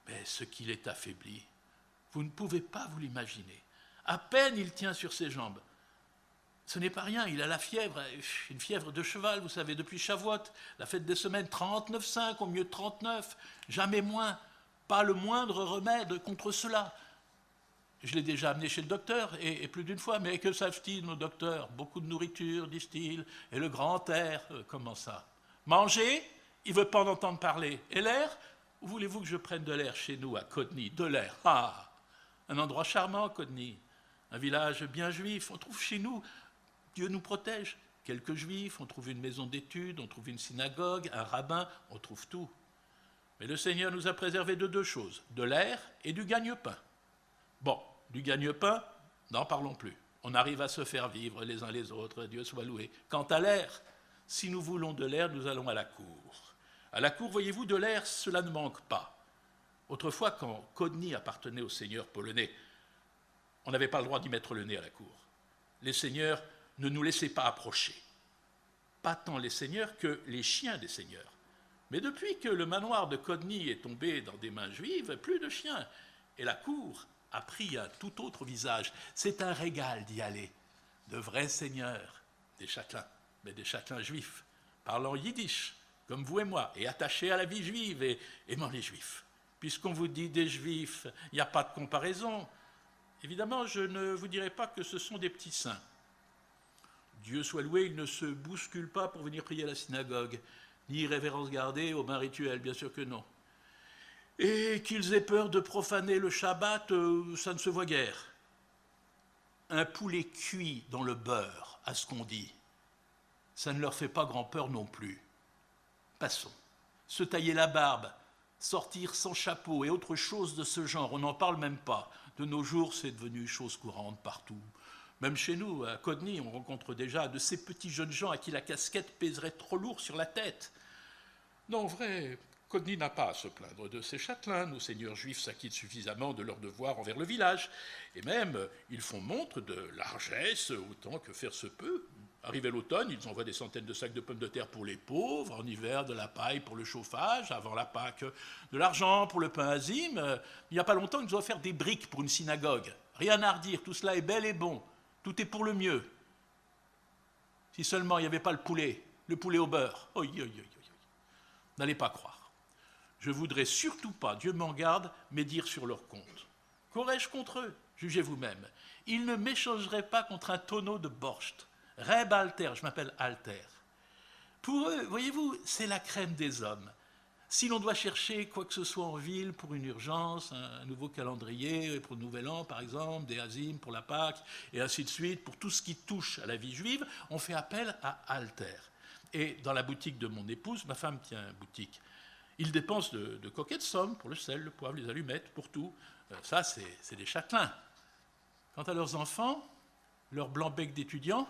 B: Mais ce qu'il est affaibli, vous ne pouvez pas vous l'imaginer. À peine il tient sur ses jambes. Ce n'est pas rien, il a la fièvre, une fièvre de cheval, vous savez, depuis Shavuot, la fête des semaines, 39,5 au mieux de 39, jamais moins, pas le moindre remède contre cela. Je l'ai déjà amené chez le docteur, et plus d'une fois, mais que savent-ils, nos docteurs? Beaucoup de nourriture, disent-ils, et le grand air, comment ça? Manger? Il ne veut pas en entendre parler. Et l'air? Où voulez-vous que je prenne de l'air chez nous, à Codny? De l'air, un endroit charmant, Codny. Un village bien juif, on trouve chez nous, Dieu nous protège, quelques juifs, on trouve une maison d'études, on trouve une synagogue, un rabbin, on trouve tout. Mais le Seigneur nous a préservés de deux choses, de l'air et du gagne-pain. Bon, du gagne-pain, n'en parlons plus. On arrive à se faire vivre les uns les autres, Dieu soit loué. Quant à l'air, si nous voulons de l'air, nous allons à la cour. À la cour, voyez-vous, de l'air, cela ne manque pas. Autrefois, quand Codny appartenait aux seigneurs polonais, on n'avait pas le droit d'y mettre le nez à la cour. Les seigneurs ne nous laissaient pas approcher. Pas tant les seigneurs que les chiens des seigneurs. Mais depuis que le manoir de Codny est tombé dans des mains juives, plus de chiens. Et la cour a pris un tout autre visage. C'est un régal d'y aller. De vrais seigneurs, des châtelains, mais des châtelains juifs, parlant yiddish, comme vous et moi, et attachés à la vie juive et aimant les juifs. Puisqu'on vous dit des juifs, il n'y a pas de comparaison. Évidemment, je ne vous dirai pas que ce sont des petits saints. Dieu soit loué, ils ne se bousculent pas pour venir prier à la synagogue, ni révérence garder au bain rituel, bien sûr que non. Et qu'ils aient peur de profaner le Shabbat, ça ne se voit guère. Un poulet cuit dans le beurre, à ce qu'on dit, ça ne leur fait pas grand peur non plus. Passons. Se tailler la barbe, sortir sans chapeau et autre chose de ce genre, on n'en parle même pas. De nos jours, c'est devenu chose courante partout. Même chez nous, à Codny, on rencontre déjà de ces petits jeunes gens à qui la casquette pèserait trop lourd sur la tête. Non, vrai, Codny n'a pas à se plaindre de ses châtelains. Nos seigneurs juifs s'acquittent suffisamment de leurs devoirs envers le village. Et même, ils font montre de largesse autant que faire se peut. Arrivé l'automne, ils envoient des centaines de sacs de pommes de terre pour les pauvres, en hiver de la paille pour le chauffage, avant la Pâque de l'argent pour le pain azim. Il n'y a pas longtemps, ils nous ont offert des briques pour une synagogue. Rien à redire, tout cela est bel et bon. Tout est pour le mieux. Si seulement il n'y avait pas le poulet au beurre. Oi, oi, oi, oi. N'allez pas croire. Je voudrais surtout pas, Dieu m'en garde, médire sur leur compte. Qu'aurais-je contre eux? Jugez vous-même. Ils ne m'échangeraient pas contre un tonneau de borscht. Reb Alter, je m'appelle Alter. Pour eux, voyez-vous, c'est la crème des hommes. Si l'on doit chercher quoi que ce soit en ville pour une urgence, un nouveau calendrier pour le Nouvel An par exemple, des Hazim pour la Pâque, et ainsi de suite, pour tout ce qui touche à la vie juive, on fait appel à Alter. Et dans la boutique de mon épouse, ma femme tient une boutique, ils dépensent de coquettes sommes pour le sel, le poivre, les allumettes, pour tout. Ça, c'est des châtelains. Quant à leurs enfants, leurs blancs-becs d'étudiants,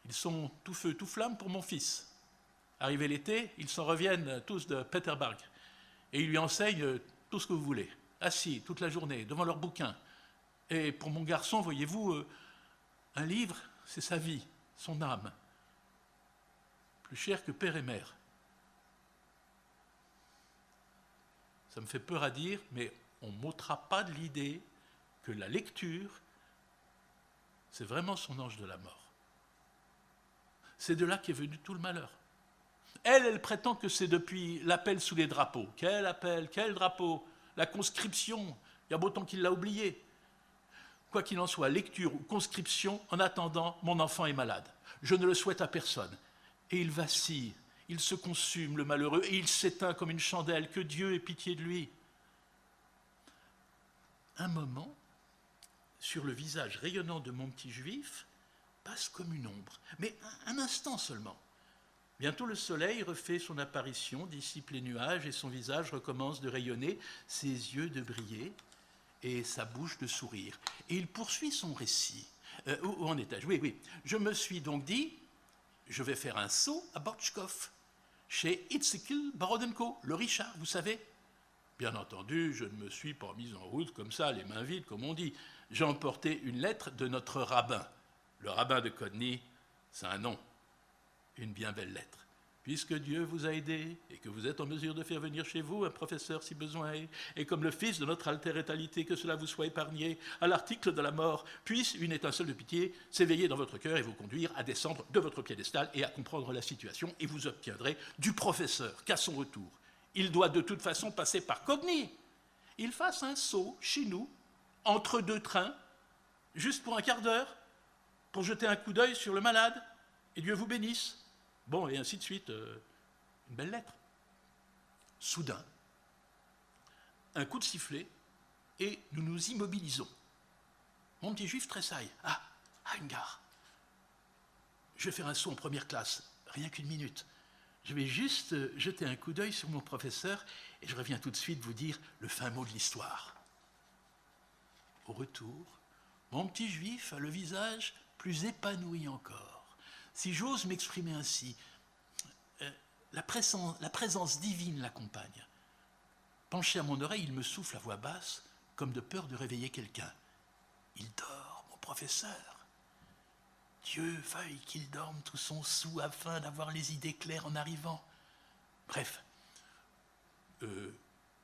B: ils sont tout feu, tout flamme pour mon fils. Arrivé l'été, ils s'en reviennent tous de Peterburg et ils lui enseignent tout ce que vous voulez, assis toute la journée devant leurs bouquins. Et pour mon garçon, voyez-vous, un livre, c'est sa vie, son âme, plus cher que père et mère. Ça me fait peur à dire, mais on ne m'ôtera pas de l'idée que la lecture, c'est vraiment son ange de la mort. C'est de là qu'est venu tout le malheur. Elle prétend que c'est depuis l'appel sous les drapeaux. Quel appel, quel drapeau? La conscription, il y a beau temps qu'il l'a oublié. Quoi qu'il en soit, lecture ou conscription, en attendant, mon enfant est malade. Je ne le souhaite à personne. Et il vacille, il se consume, le malheureux, et il s'éteint comme une chandelle. Que Dieu ait pitié de lui. Un moment, sur le visage rayonnant de mon petit juif, passe comme une ombre, mais un instant seulement. Bientôt le soleil refait son apparition, dissipe les nuages et son visage recommence de rayonner, ses yeux de briller et sa bouche de sourire. Et il poursuit son récit. Où en étais-je? Oui. Je me suis donc dit, je vais faire un saut à Borchkov, chez Itzikil Barodenko, le Richard, vous savez. Bien entendu, je ne me suis pas mis en route comme ça, les mains vides, comme on dit. J'ai emporté une lettre de notre rabbin. Le rabbin de Kodny, c'est un nom. Une bien belle lettre. Puisque Dieu vous a aidé et que vous êtes en mesure de faire venir chez vous un professeur si besoin est, et comme le Fils de notre altérétalité, que cela vous soit épargné, à l'article de la mort, puisse une étincelle de pitié s'éveiller dans votre cœur et vous conduire à descendre de votre piédestal et à comprendre la situation, et vous obtiendrez du professeur qu'à son retour, il doit de toute façon passer par Kodny. Il fasse un saut chez nous, entre deux trains, juste pour un quart d'heure, pour jeter un coup d'œil sur le malade, et Dieu vous bénisse. Bon, et ainsi de suite, une belle lettre. Soudain, un coup de sifflet, et nous nous immobilisons. Mon petit juif tressaille. Ah, une gare. Je vais faire un saut en première classe, rien qu'une minute. Je vais juste jeter un coup d'œil sur mon professeur, et je reviens tout de suite vous dire le fin mot de l'histoire. Au retour, mon petit juif a le visage plus épanoui encore. Si j'ose m'exprimer ainsi, la présence divine l'accompagne. Penché à mon oreille, il me souffle à voix basse, comme de peur de réveiller quelqu'un. Il dort, mon professeur. Dieu veuille qu'il dorme tout son soûl afin d'avoir les idées claires en arrivant. Bref,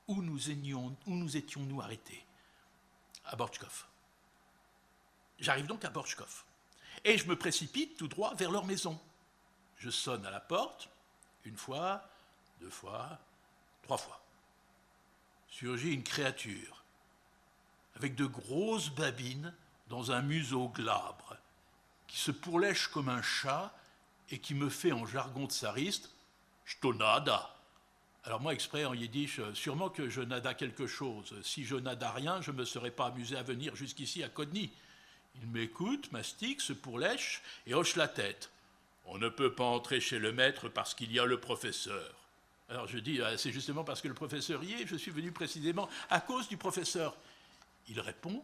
B: où nous étions-nous arrêtés? À Borchkov. J'arrive donc à Borchkov. Et je me précipite tout droit vers leur maison. Je sonne à la porte, une fois, deux fois, trois fois. Surgit une créature, avec de grosses babines dans un museau glabre, qui se pourlèche comme un chat et qui me fait en jargon tsariste « J'tonada ». Alors moi, exprès en yiddish, sûrement que je nada quelque chose. Si je nada rien, je ne me serais pas amusé à venir jusqu'ici à Kodny. Il m'écoute, mastique, se pourlèche et hoche la tête. On ne peut pas entrer chez le maître parce qu'il y a le professeur. Alors je dis, c'est justement parce que le professeur y est, je suis venu précisément à cause du professeur. Il répond,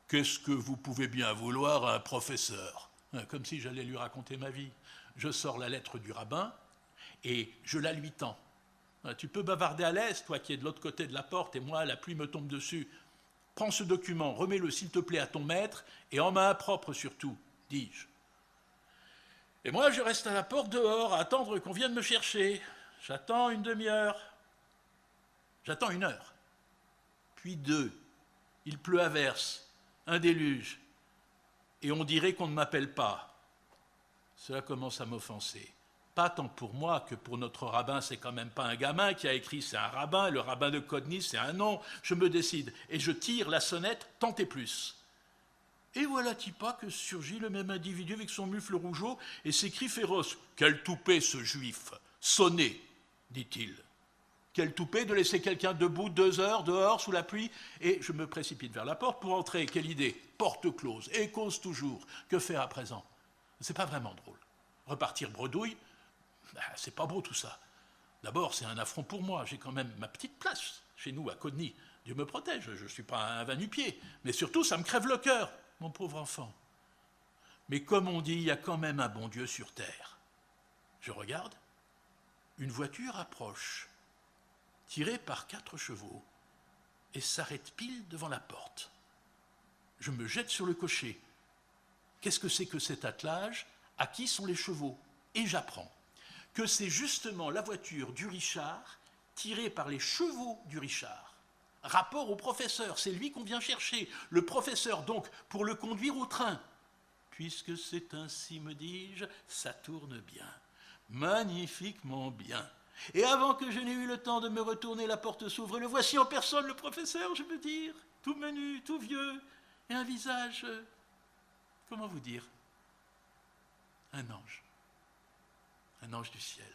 B: qu'est-ce que vous pouvez bien vouloir à un professeur? Comme si j'allais lui raconter ma vie. Je sors la lettre du rabbin et je la lui tends. Tu peux bavarder à l'aise, toi qui es de l'autre côté de la porte, et moi, la pluie me tombe dessus. Prends ce document, remets-le s'il te plaît à ton maître, et en main propre surtout, dis-je. Et moi, je reste à la porte dehors, à attendre qu'on vienne me chercher. J'attends une demi-heure. J'attends 1 heure. Puis 2. Il pleut à verse, un déluge. Et on dirait qu'on ne m'appelle pas. Cela commence à m'offenser. Pas tant pour moi que pour notre rabbin, c'est quand même pas un gamin qui a écrit, c'est un rabbin, le rabbin de Kodny, c'est un nom. Je me décide et je tire la sonnette, tant et plus. Et voilà-t-il pas que surgit le même individu avec son mufle rougeau et s'écrie féroce. « Quel toupet ce juif! Sonnez !» dit-il. Quel toupet de laisser quelqu'un debout 2 heures dehors sous la pluie. Et je me précipite vers la porte pour entrer. Quelle idée! Porte close, et cause toujours. Que faire à présent? C'est pas vraiment drôle. Repartir bredouille, c'est pas beau tout ça. D'abord, c'est un affront pour moi. J'ai quand même ma petite place chez nous à Codny. Dieu me protège, je ne suis pas un va-nu-pied. Mais surtout, ça me crève le cœur, mon pauvre enfant. Mais comme on dit, il y a quand même un bon Dieu sur terre. Je regarde, une voiture approche, tirée par 4 chevaux, et s'arrête pile devant la porte. Je me jette sur le cocher. Qu'est-ce que c'est que cet attelage? À qui sont les chevaux? Et j'apprends que c'est justement la voiture du Richard, tirée par les chevaux du Richard. Rapport au professeur, c'est lui qu'on vient chercher. Le professeur, donc, pour le conduire au train. Puisque c'est ainsi, me dis-je, ça tourne bien. Magnifiquement bien. Et avant que je n'ai eu le temps de me retourner, la porte s'ouvre, et le voici en personne, le professeur, je veux dire, tout menu, tout vieux, et un visage, comment vous dire, un ange du ciel.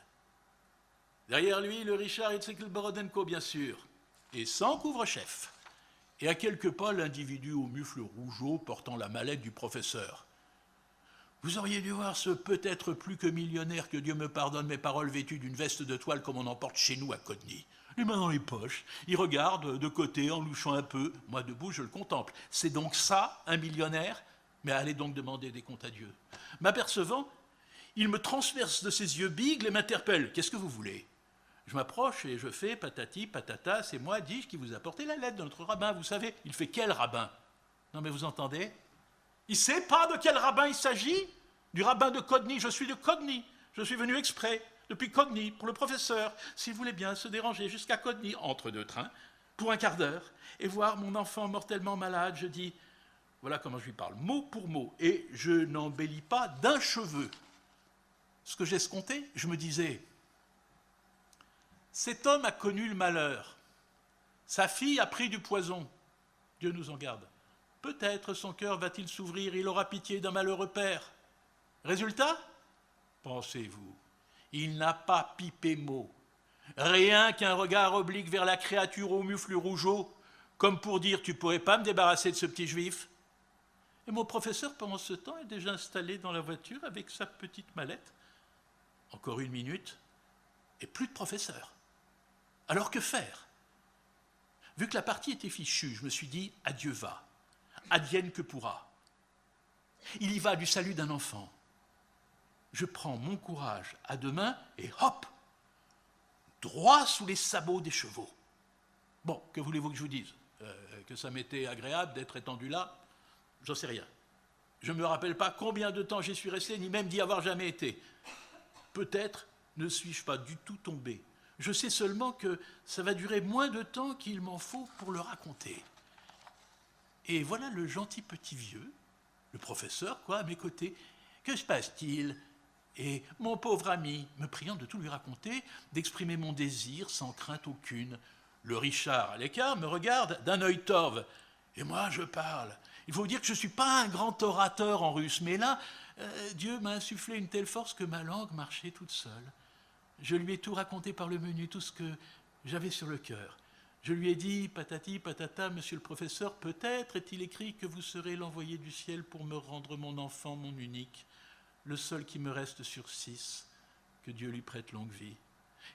B: Derrière lui, le Richard Borodenko, bien sûr, et sans couvre-chef. Et à quelques pas, l'individu au mufle rougeau portant la mallette du professeur. Vous auriez dû voir ce peut-être plus que millionnaire, que Dieu me pardonne mes paroles, vêtu d'une veste de toile comme on en porte chez nous à Codny. Les mains dans les poches, il regarde de côté en louchant un peu. Moi debout, je le contemple. C'est donc ça, un millionnaire? Mais allez donc demander des comptes à Dieu. M'apercevant, il me transperce de ses yeux bigles et m'interpelle. Qu'est-ce que vous voulez? Je m'approche et je fais patati, patata, c'est moi, dis-je, qui vous a apporté la lettre de notre rabbin, vous savez. Il fait quel rabbin? Non mais vous entendez? Il ne sait pas de quel rabbin il s'agit? Du rabbin de Codny. Je suis de Codny. Je suis venu exprès, depuis Codny, pour le professeur. S'il voulait bien se déranger jusqu'à Codny, entre 2 trains, pour un quart d'heure, et voir mon enfant mortellement malade, je dis, voilà comment je lui parle, mot pour mot, et je n'embellis pas d'un cheveu. Ce que j'escomptais, je me disais, cet homme a connu le malheur. Sa fille a pris du poison. Dieu nous en garde. Peut-être son cœur va-t-il s'ouvrir, il aura pitié d'un malheureux père. Résultat? Pensez-vous, il n'a pas pipé mot. Rien qu'un regard oblique vers la créature au mufle rougeau, comme pour dire, tu pourrais pas me débarrasser de ce petit juif? Et mon professeur, pendant ce temps, est déjà installé dans la voiture avec sa petite mallette. Encore 1 minute, et plus de professeur. Alors que faire? Vu que la partie était fichue, je me suis dit, adieu va. Advienne que pourra. Il y va du salut d'un enfant. Je prends mon courage à 2 mains et hop, droit sous les sabots des chevaux. Bon, que voulez-vous que je vous dise? Que ça m'était agréable d'être étendu là? J'en sais rien. Je ne me rappelle pas combien de temps j'y suis resté, ni même d'y avoir jamais été. Peut-être ne suis-je pas du tout tombé. Je sais seulement que ça va durer moins de temps qu'il m'en faut pour le raconter. Et voilà le gentil petit vieux, le professeur, quoi, à mes côtés. Que se passe-t-il? Et mon pauvre ami, me priant de tout lui raconter, d'exprimer mon désir sans crainte aucune. Le Richard, à l'écart, me regarde d'un œil torve. Et moi, je parle. Il faut vous dire que je ne suis pas un grand orateur en russe, mais là, Dieu m'a insufflé une telle force que ma langue marchait toute seule. Je lui ai tout raconté par le menu, tout ce que j'avais sur le cœur. Je lui ai dit, patati, patata, monsieur le professeur, peut-être est-il écrit que vous serez l'envoyé du ciel pour me rendre mon enfant, mon unique, le seul qui me reste sur 6, que Dieu lui prête longue vie.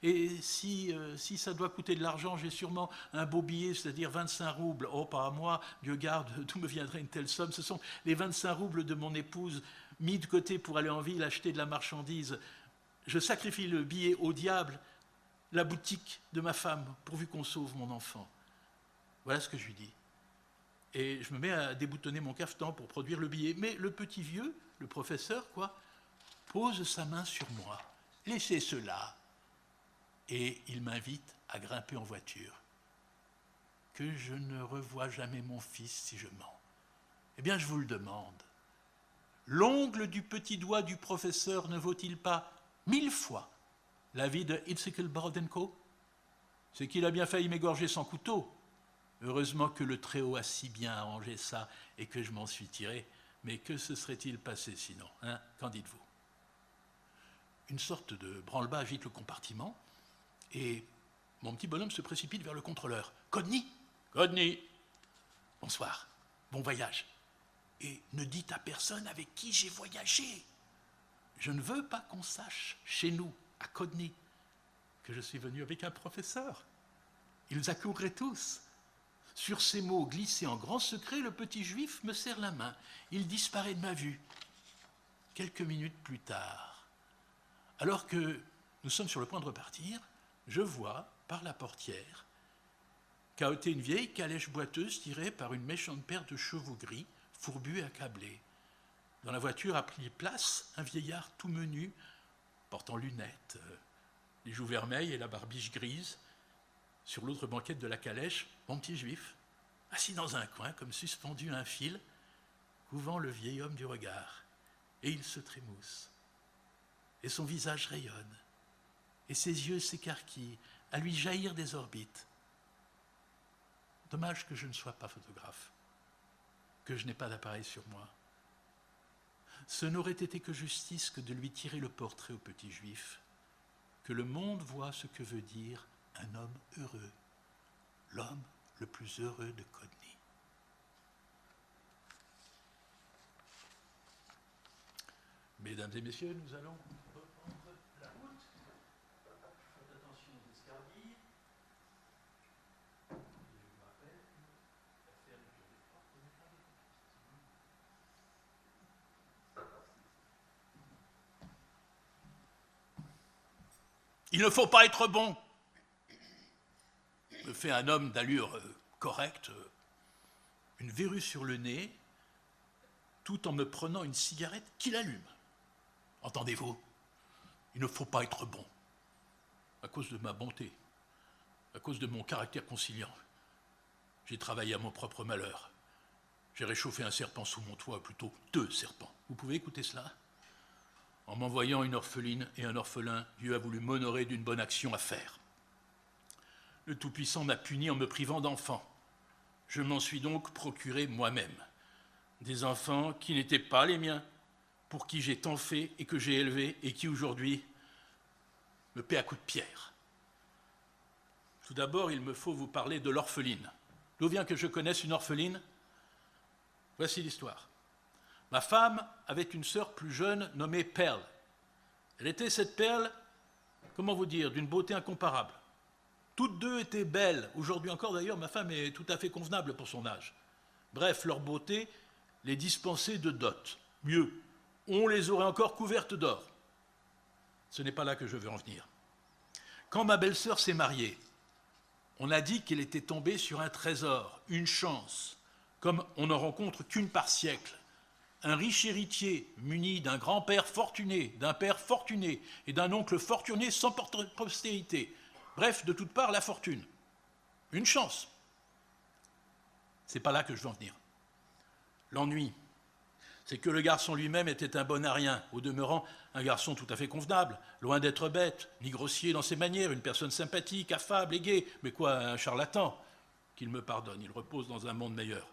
B: Et si ça doit coûter de l'argent, j'ai sûrement un beau billet, c'est-à-dire 25 roubles. Oh, pas à moi, Dieu garde, d'où me viendrait une telle somme? Ce sont les 25 roubles de mon épouse, mis de côté pour aller en ville acheter de la marchandise. Je sacrifie le billet au diable, la boutique de ma femme, pourvu qu'on sauve mon enfant. Voilà ce que je lui dis. Et je me mets à déboutonner mon cafetan pour produire le billet. Mais le petit vieux, le professeur, pose sa main sur moi. Laissez cela. Et il m'invite à grimper en voiture. Que je ne revoie jamais mon fils si je mens. Eh bien, je vous le demande. L'ongle du petit doigt du professeur ne vaut-il pas 1000 fois la vie de Itzik Borodenko? C'est qu'il a bien failli m'égorger sans couteau. Heureusement que le Très-Haut a si bien arrangé ça et que je m'en suis tiré. Mais que se serait-il passé sinon, hein? Qu'en dites-vous? Une sorte de branle-bas agite le compartiment et Mon petit bonhomme se précipite vers le contrôleur. « Codney ?»« Codney. »« Bonsoir. Bon voyage. Et ne dites à personne avec qui j'ai voyagé. Je ne veux pas qu'on sache, chez nous, à Codney, que je suis venu avec un professeur. » Ils accouraient tous. Sur ces mots glissés en grand secret, le petit juif me serre la main. Il disparaît de ma vue. Quelques minutes plus tard, alors que nous sommes sur le point de repartir, je vois, par la portière, cahoter une vieille calèche boiteuse tirée par une méchante paire de chevaux gris, fourbus et accablés. Dans la voiture a pris place un vieillard tout menu, portant lunettes, les joues vermeilles et la barbiche grise. Sur l'autre banquette de la calèche, mon petit juif, assis dans un coin, comme suspendu à un fil, couvant le vieil homme du regard. Et il se trémousse. Et son visage rayonne. Et ses yeux s'écarquillent, à lui jaillir des orbites. Dommage que je ne sois pas photographe, que je n'ai pas d'appareil sur moi. Ce n'aurait été que justice que de lui tirer le portrait au petit juif, que le monde voit ce que veut dire un homme heureux, l'homme le plus heureux de Codney. Mesdames et messieurs, nous allons reprendre la route. Faites attention aux escaliers. Je vous rappelle que faire le tour des portes n'est pas des... Il ne faut pas être bon, me fait un homme d'allure correcte, une verrue sur le nez, tout en me prenant une cigarette qu'il allume. Entendez-vous? Il ne faut pas être bon, à cause de ma bonté, à cause de mon caractère conciliant. J'ai travaillé à mon propre malheur. J'ai réchauffé un serpent sous mon toit, plutôt 2 serpents. Vous pouvez écouter cela? En m'envoyant une orpheline et un orphelin, Dieu a voulu m'honorer d'une bonne action à faire. Le Tout-Puissant m'a puni en me privant d'enfants. Je m'en suis donc procuré moi-même. Des enfants qui n'étaient pas les miens, pour qui j'ai tant fait et que j'ai élevé, et qui aujourd'hui me paient à coups de pierre. Tout d'abord, il me faut vous parler de l'orpheline. D'où vient que je connaisse une orpheline? Voici l'histoire. Ma femme avait une sœur plus jeune nommée Perle. Elle était cette perle, comment vous dire, d'une beauté incomparable. Toutes deux étaient belles. Aujourd'hui encore d'ailleurs, ma femme est tout à fait convenable pour son âge. Bref, leur beauté les dispensait de dot. Mieux, on les aurait encore couvertes d'or. Ce n'est pas là que je veux en venir. Quand ma belle-sœur s'est mariée, on a dit qu'elle était tombée sur un trésor, une chance, comme on n'en rencontre qu'une par siècle. Un riche héritier muni d'un grand-père fortuné, d'un père fortuné et d'un oncle fortuné sans postérité. Bref, de toutes parts, la fortune. Une chance. C'est pas là que je veux en venir. L'ennui, c'est que le garçon lui-même était un bon à rien, au demeurant un garçon tout à fait convenable, loin d'être bête, ni grossier dans ses manières, une personne sympathique, affable et gaie, mais quoi, un charlatan? Qu'il me pardonne, il repose dans un monde meilleur.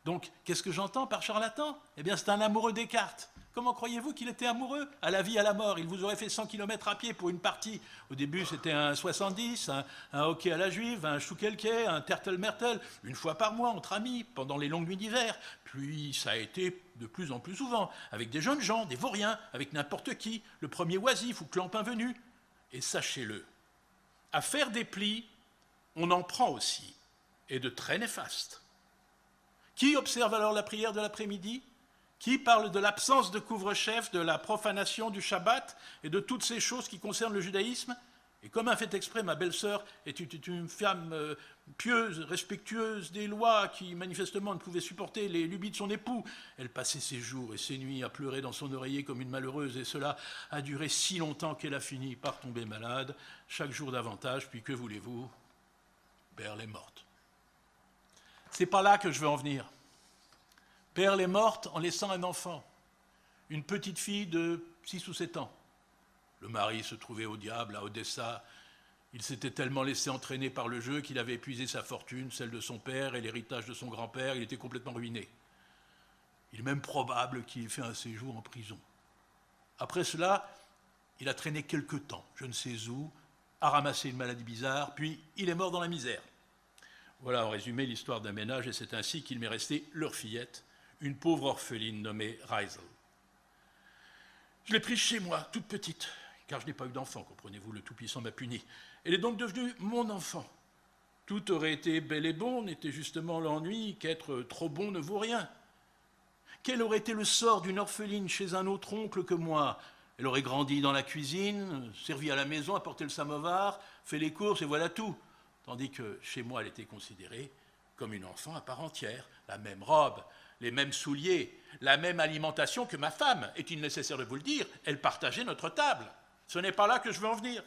B: Donc, qu'est-ce que j'entends par charlatan? Eh bien, c'est un amoureux des cartes. Comment croyez-vous qu'il était amoureux? À la vie, à la mort. Il vous aurait fait 100 km à pied pour une partie. Au début, c'était un 70, un hockey à la juive, un choukelke, un tertel-mertel, une fois par mois, entre amis, pendant les longues nuits d'hiver. Puis, ça a été de plus en plus souvent, avec des jeunes gens, des vauriens, avec n'importe qui, le premier oisif ou clampin venu. Et sachez-le, à faire des plis, on en prend aussi, et de très néfastes. Qui observe alors la prière de l'après-midi? Qui parle de l'absence de couvre-chef, de la profanation du Shabbat et de toutes ces choses qui concernent le judaïsme? Et comme a fait exprès, ma belle-sœur était une femme pieuse, respectueuse des lois, qui manifestement ne pouvait supporter les lubies de son époux. Elle passait ses jours et ses nuits à pleurer dans son oreiller comme une malheureuse, et cela a duré si longtemps qu'elle a fini par tomber malade, chaque jour davantage, puis que voulez-vous, Perle est morte. C'est pas là que je veux en venir. Perle est morte en laissant un enfant, une petite fille de 6 ou 7 ans. Le mari se trouvait au diable, à Odessa. Il s'était tellement laissé entraîner par le jeu qu'il avait épuisé sa fortune, celle de son père et l'héritage de son grand-père. Il était complètement ruiné. Il est même probable qu'il ait fait un séjour en prison. Après cela, il a traîné quelque temps, je ne sais où, a ramassé une maladie bizarre, puis il est mort dans la misère. Voilà en résumé l'histoire d'un ménage, et c'est ainsi qu'il m'est resté leur fillette, une pauvre orpheline nommée Reisel. Je l'ai prise chez moi, toute petite, car je n'ai pas eu d'enfant, comprenez-vous, le Tout-Puissant m'a puni. Elle est donc devenue mon enfant. Tout aurait été bel et bon, n'était justement l'ennui qu'être trop bon ne vaut rien. Quel aurait été le sort d'une orpheline chez un autre oncle que moi? Elle aurait grandi dans la cuisine, servi à la maison, apporté le samovar, fait les courses et voilà tout. Tandis que chez moi, elle était considérée comme une enfant à part entière. La même robe, les mêmes souliers, la même alimentation que ma femme. Est-il nécessaire de vous le dire? Elle partageait notre table. Ce n'est pas là que je veux en venir.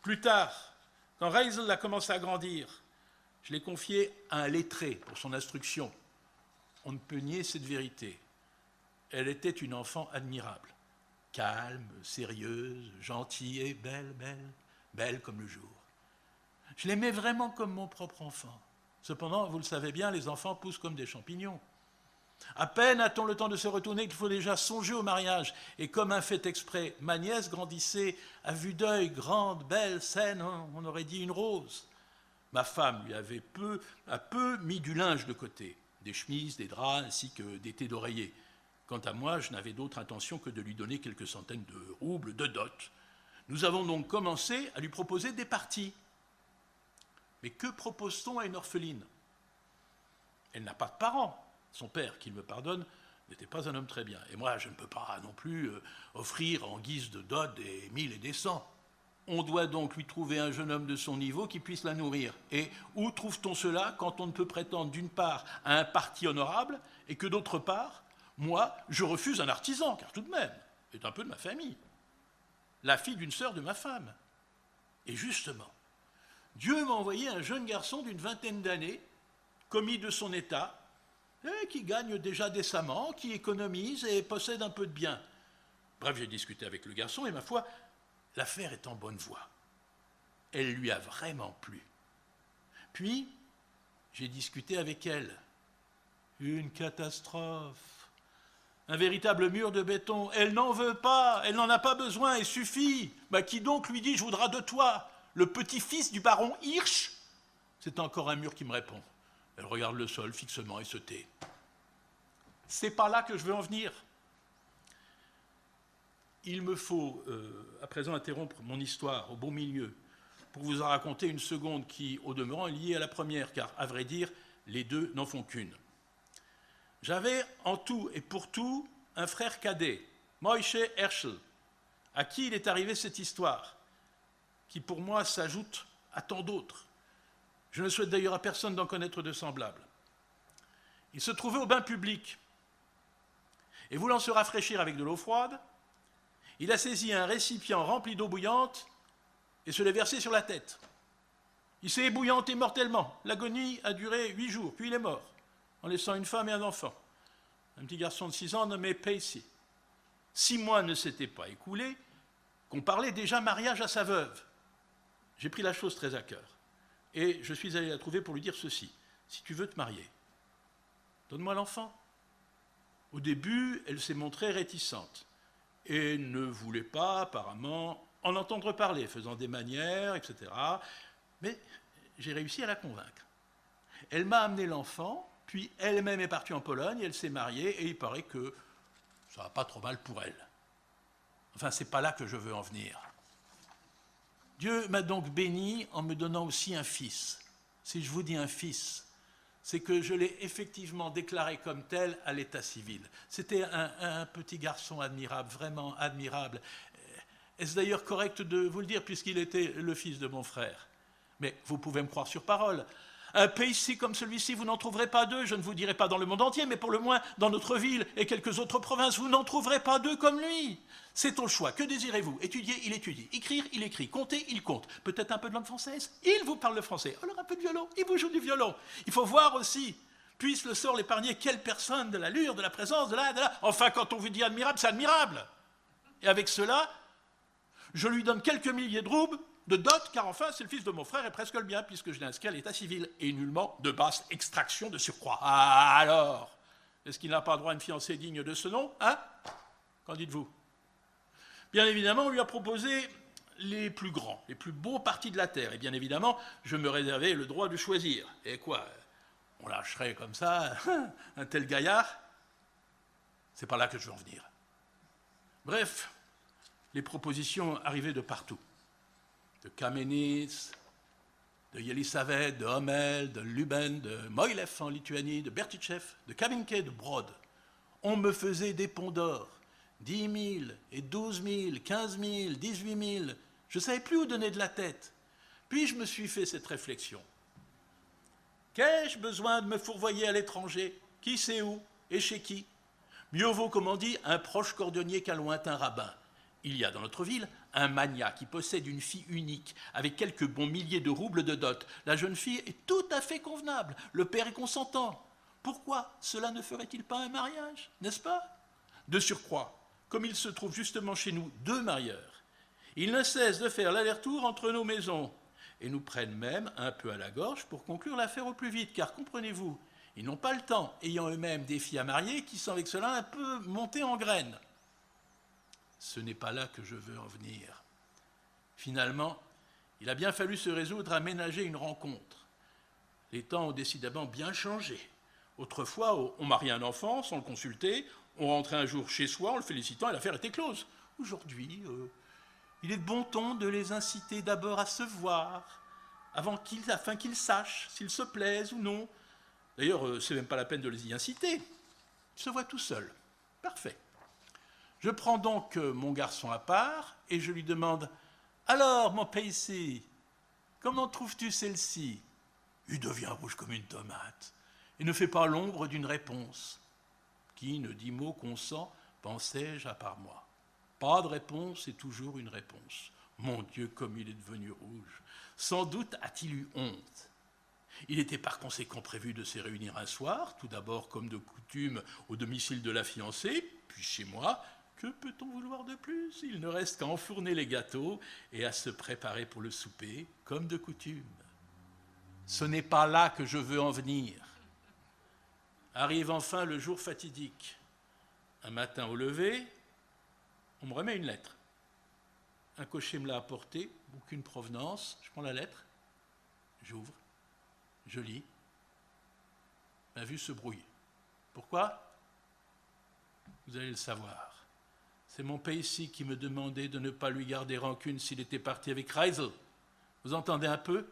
B: Plus tard, quand Reisel a commencé à grandir, je l'ai confiée à un lettré pour son instruction. On ne peut nier cette vérité. Elle était une enfant admirable, calme, sérieuse, gentille et belle, belle, belle comme le jour. Je l'aimais vraiment comme mon propre enfant. Cependant, vous le savez bien, les enfants poussent comme des champignons. À peine a-t-on le temps de se retourner qu'il faut déjà songer au mariage. Et comme un fait exprès, ma nièce grandissait à vue d'œil, grande, belle, saine, on aurait dit une rose. Ma femme lui avait peu à peu mis du linge de côté, des chemises, des draps, ainsi que des thés d'oreiller. Quant à moi, je n'avais d'autre intention que de lui donner quelques centaines de roubles de dot. Nous avons donc commencé à lui proposer des parties. Mais que propose-t-on à une orpheline? Elle n'a pas de parents. Son père, qu'il me pardonne, n'était pas un homme très bien. Et moi, je ne peux pas non plus offrir en guise de dot des 1000 et des 100. On doit donc lui trouver un jeune homme de son niveau qui puisse la nourrir. Et où trouve-t-on cela quand on ne peut prétendre d'une part à un parti honorable et que d'autre part, moi, je refuse un artisan, car tout de même, c'est un peu de ma famille, la fille d'une sœur de ma femme. Et justement, Dieu m'a envoyé un jeune garçon d'une vingtaine d'années, commis de son état, et qui gagne déjà décemment, qui économise et possède un peu de biens. Bref, j'ai discuté avec le garçon et ma foi, l'affaire est en bonne voie. Elle lui a vraiment plu. Puis, j'ai discuté avec elle. Une catastrophe. Un véritable mur de béton. Elle n'en veut pas, elle n'en a pas besoin, il suffit. Qui donc lui dit, je voudrais de toi? Le petit-fils du baron Hirsch? C'est encore un mur qui me répond. Elle regarde le sol fixement et se tait. C'est pas là que je veux en venir. Il me faut à présent interrompre mon histoire au beau milieu pour vous en raconter une seconde qui, au demeurant, est liée à la première, car, à vrai dire, les deux n'en font qu'une. J'avais en tout et pour tout un frère cadet, Moïse Herschel, à qui il est arrivé cette histoire, qui pour moi s'ajoute à tant d'autres. Je ne souhaite d'ailleurs à personne d'en connaître de semblable. Il se trouvait au bain public, et voulant se rafraîchir avec de l'eau froide, il a saisi un récipient rempli d'eau bouillante et se l'est versé sur la tête. Il s'est ébouillanté mortellement. L'agonie a duré 8 jours, puis il est mort, en laissant une femme et un enfant, un petit garçon de 6 ans nommé Pacey. 6 mois ne s'étaient pas écoulés qu'on parlait déjà mariage à sa veuve. J'ai pris la chose très à cœur. Et je suis allé la trouver pour lui dire ceci. Si tu veux te marier, donne-moi l'enfant. Au début, elle s'est montrée réticente et ne voulait pas, apparemment, en entendre parler, faisant des manières, etc. Mais j'ai réussi à la convaincre. Elle m'a amené l'enfant, puis elle-même est partie en Pologne, elle s'est mariée, et il paraît que ça va pas trop mal pour elle. Enfin, c'est pas là que je veux en venir. Dieu m'a donc béni en me donnant aussi un fils. Si je vous dis un fils, c'est que je l'ai effectivement déclaré comme tel à l'état civil. C'était un petit garçon admirable, vraiment admirable. Est-ce d'ailleurs correct de vous le dire, puisqu'il était le fils de mon frère? Mais vous pouvez me croire sur parole. Un Pacey comme celui-ci, vous n'en trouverez pas deux, je ne vous dirai pas dans le monde entier, mais pour le moins dans notre ville et quelques autres provinces, vous n'en trouverez pas deux comme lui. C'est ton choix. Que désirez-vous? Étudier, il étudie. Écrire, il écrit. Compter, il compte. Peut-être un peu de langue française? Il vous parle le français. Alors un peu de violon? Il vous joue du violon. Il faut voir aussi, puisse le sort l'épargner, quelle personne de l'allure, de la présence, de là. Enfin, quand on vous dit admirable, c'est admirable. Et avec cela, je lui donne quelques milliers de roubles de dot, car enfin, c'est le fils de mon frère et presque le bien, puisque je l'ai inscrit à l'état civil, et nullement de basse extraction de surcroît. Ah, alors, est-ce qu'il n'a pas droit à une fiancée digne de ce nom, hein? Qu'en dites-vous? Bien évidemment, on lui a proposé les plus grands, les plus beaux partis de la terre. Et bien évidemment, je me réservais le droit de choisir. Et quoi, on lâcherait comme ça un tel gaillard? C'est pas là que je veux en venir. Bref, les propositions arrivaient de partout. De Kamenitz, de Yelisavet, de Hommel, de Luben, de Moilev en Lituanie, de Bertichev, de Kaminke, de Brod. On me faisait des ponts d'or, 10 000 et 12 000, 15 000, 18 000. Je ne savais plus où donner de la tête. Puis je me suis fait cette réflexion. Qu'ai-je besoin de me fourvoyer à l'étranger? Qui sait où et chez qui? Mieux vaut, comme on dit, un proche cordonnier qu'un lointain rabbin. Il y a dans notre ville un magnat qui possède une fille unique, avec quelques bons milliers de roubles de dot. La jeune fille est tout à fait convenable, le père est consentant. Pourquoi cela ne ferait-il pas un mariage, n'est-ce pas? De surcroît, comme il se trouve justement chez nous 2 marieurs, ils ne cessent de faire l'aller-retour entre nos maisons, et nous prennent même un peu à la gorge pour conclure l'affaire au plus vite, car comprenez-vous, ils n'ont pas le temps, ayant eux-mêmes des filles à marier qui sont avec cela un peu montées en graines. Ce n'est pas là que je veux en venir. Finalement, il a bien fallu se résoudre à ménager une rencontre. Les temps ont décidément bien changé. Autrefois, on mariait un enfant sans le consulter, on rentrait un jour chez soi en le félicitant et l'affaire était close. Aujourd'hui, il est de bon ton de les inciter d'abord à se voir, afin qu'ils sachent s'ils se plaisent ou non. D'ailleurs, c'est même pas la peine de les y inciter. Ils se voient tout seuls. Parfait. Je prends donc mon garçon à part et je lui demande « Alors, mon Paisy, comment trouves-tu celle-ci » Il devient rouge comme une tomate et ne fait pas l'ombre d'une réponse. Qui ne dit mot consent, pensais-je à part moi. Pas de réponse et toujours une réponse. Mon Dieu, comme il est devenu rouge. Sans doute a-t-il eu honte. Il était par conséquent prévu de se réunir un soir, tout d'abord comme de coutume au domicile de la fiancée, puis chez moi. Que peut-on vouloir de plus? Il ne reste qu'à enfourner les gâteaux et à se préparer pour le souper, comme de coutume. Ce n'est pas là que je veux en venir. Arrive enfin le jour fatidique. Un matin au lever, on me remet une lettre. Un cocher me l'a apportée, aucune provenance. Je prends la lettre, j'ouvre, je lis. Ma vue se brouille. Pourquoi? Vous allez le savoir. C'est mon Paisy qui me demandait de ne pas lui garder rancune s'il était parti avec Reisel. Vous entendez un peu?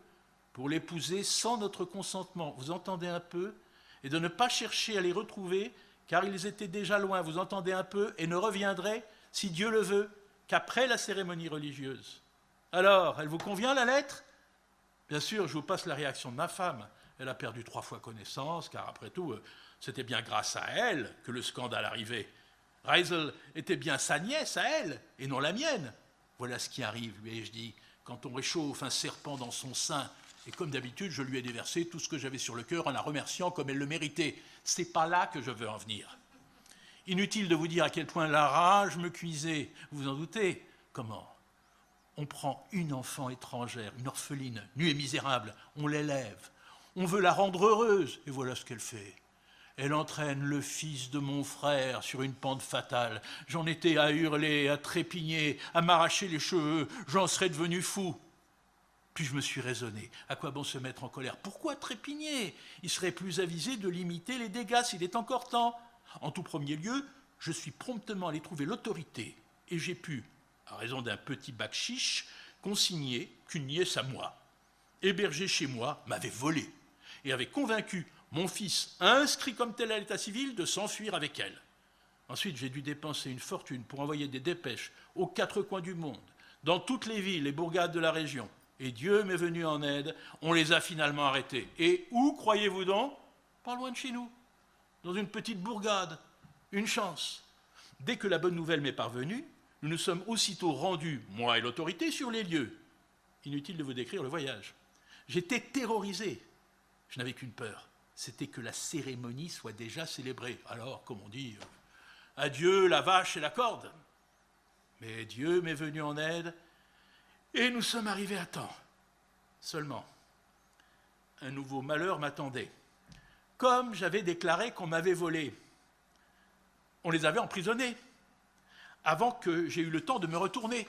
B: Pour l'épouser sans notre consentement. Vous entendez un peu? Et de ne pas chercher à les retrouver, car ils étaient déjà loin. Vous entendez un peu? Et ne reviendraient, si Dieu le veut, qu'après la cérémonie religieuse. Alors, elle vous convient, la lettre? Bien sûr, je vous passe la réaction de ma femme. Elle a perdu 3 fois connaissance, car après tout, c'était bien grâce à elle que le scandale arrivait. Reisel était bien sa nièce à elle, et non la mienne. Voilà ce qui arrive, lui ai-je dit, quand on réchauffe un serpent dans son sein. Et comme d'habitude, je lui ai déversé tout ce que j'avais sur le cœur en la remerciant comme elle le méritait. C'est pas là que je veux en venir. Inutile de vous dire à quel point la rage me cuisait. Vous vous en doutez? Comment? On prend une enfant étrangère, une orpheline, nue et misérable, on l'élève. On veut la rendre heureuse, et voilà ce qu'elle fait. Elle entraîne le fils de mon frère sur une pente fatale. J'en étais à hurler, à trépigner, à m'arracher les cheveux. J'en serais devenu fou. Puis je me suis raisonné. À quoi bon se mettre en colère? Pourquoi trépigner? Il serait plus avisé de limiter les dégâts s'il est encore temps. En tout premier lieu, je suis promptement allé trouver l'autorité. Et j'ai pu, à raison d'un petit bakchiche, consigner qu'une nièce à moi, hébergée chez moi, m'avait volé et avait convaincu mon fils, inscrit comme tel à l'état civil, de s'enfuir avec elle. Ensuite, j'ai dû dépenser une fortune pour envoyer des dépêches aux 4 coins du monde, dans toutes les villes et bourgades de la région. Et Dieu m'est venu en aide, on les a finalement arrêtés. Et où, croyez-vous donc? Pas loin de chez nous, dans une petite bourgade. Une chance. Dès que la bonne nouvelle m'est parvenue, nous nous sommes aussitôt rendus, moi et l'autorité, sur les lieux. Inutile de vous décrire le voyage. J'étais terrorisé. Je n'avais qu'une peur. C'était que la cérémonie soit déjà célébrée. Alors, comme on dit, adieu la vache et la corde. Mais Dieu m'est venu en aide et nous sommes arrivés à temps. Seulement, un nouveau malheur m'attendait. Comme j'avais déclaré qu'on m'avait volé, on les avait emprisonnés avant que j'aie eu le temps de me retourner.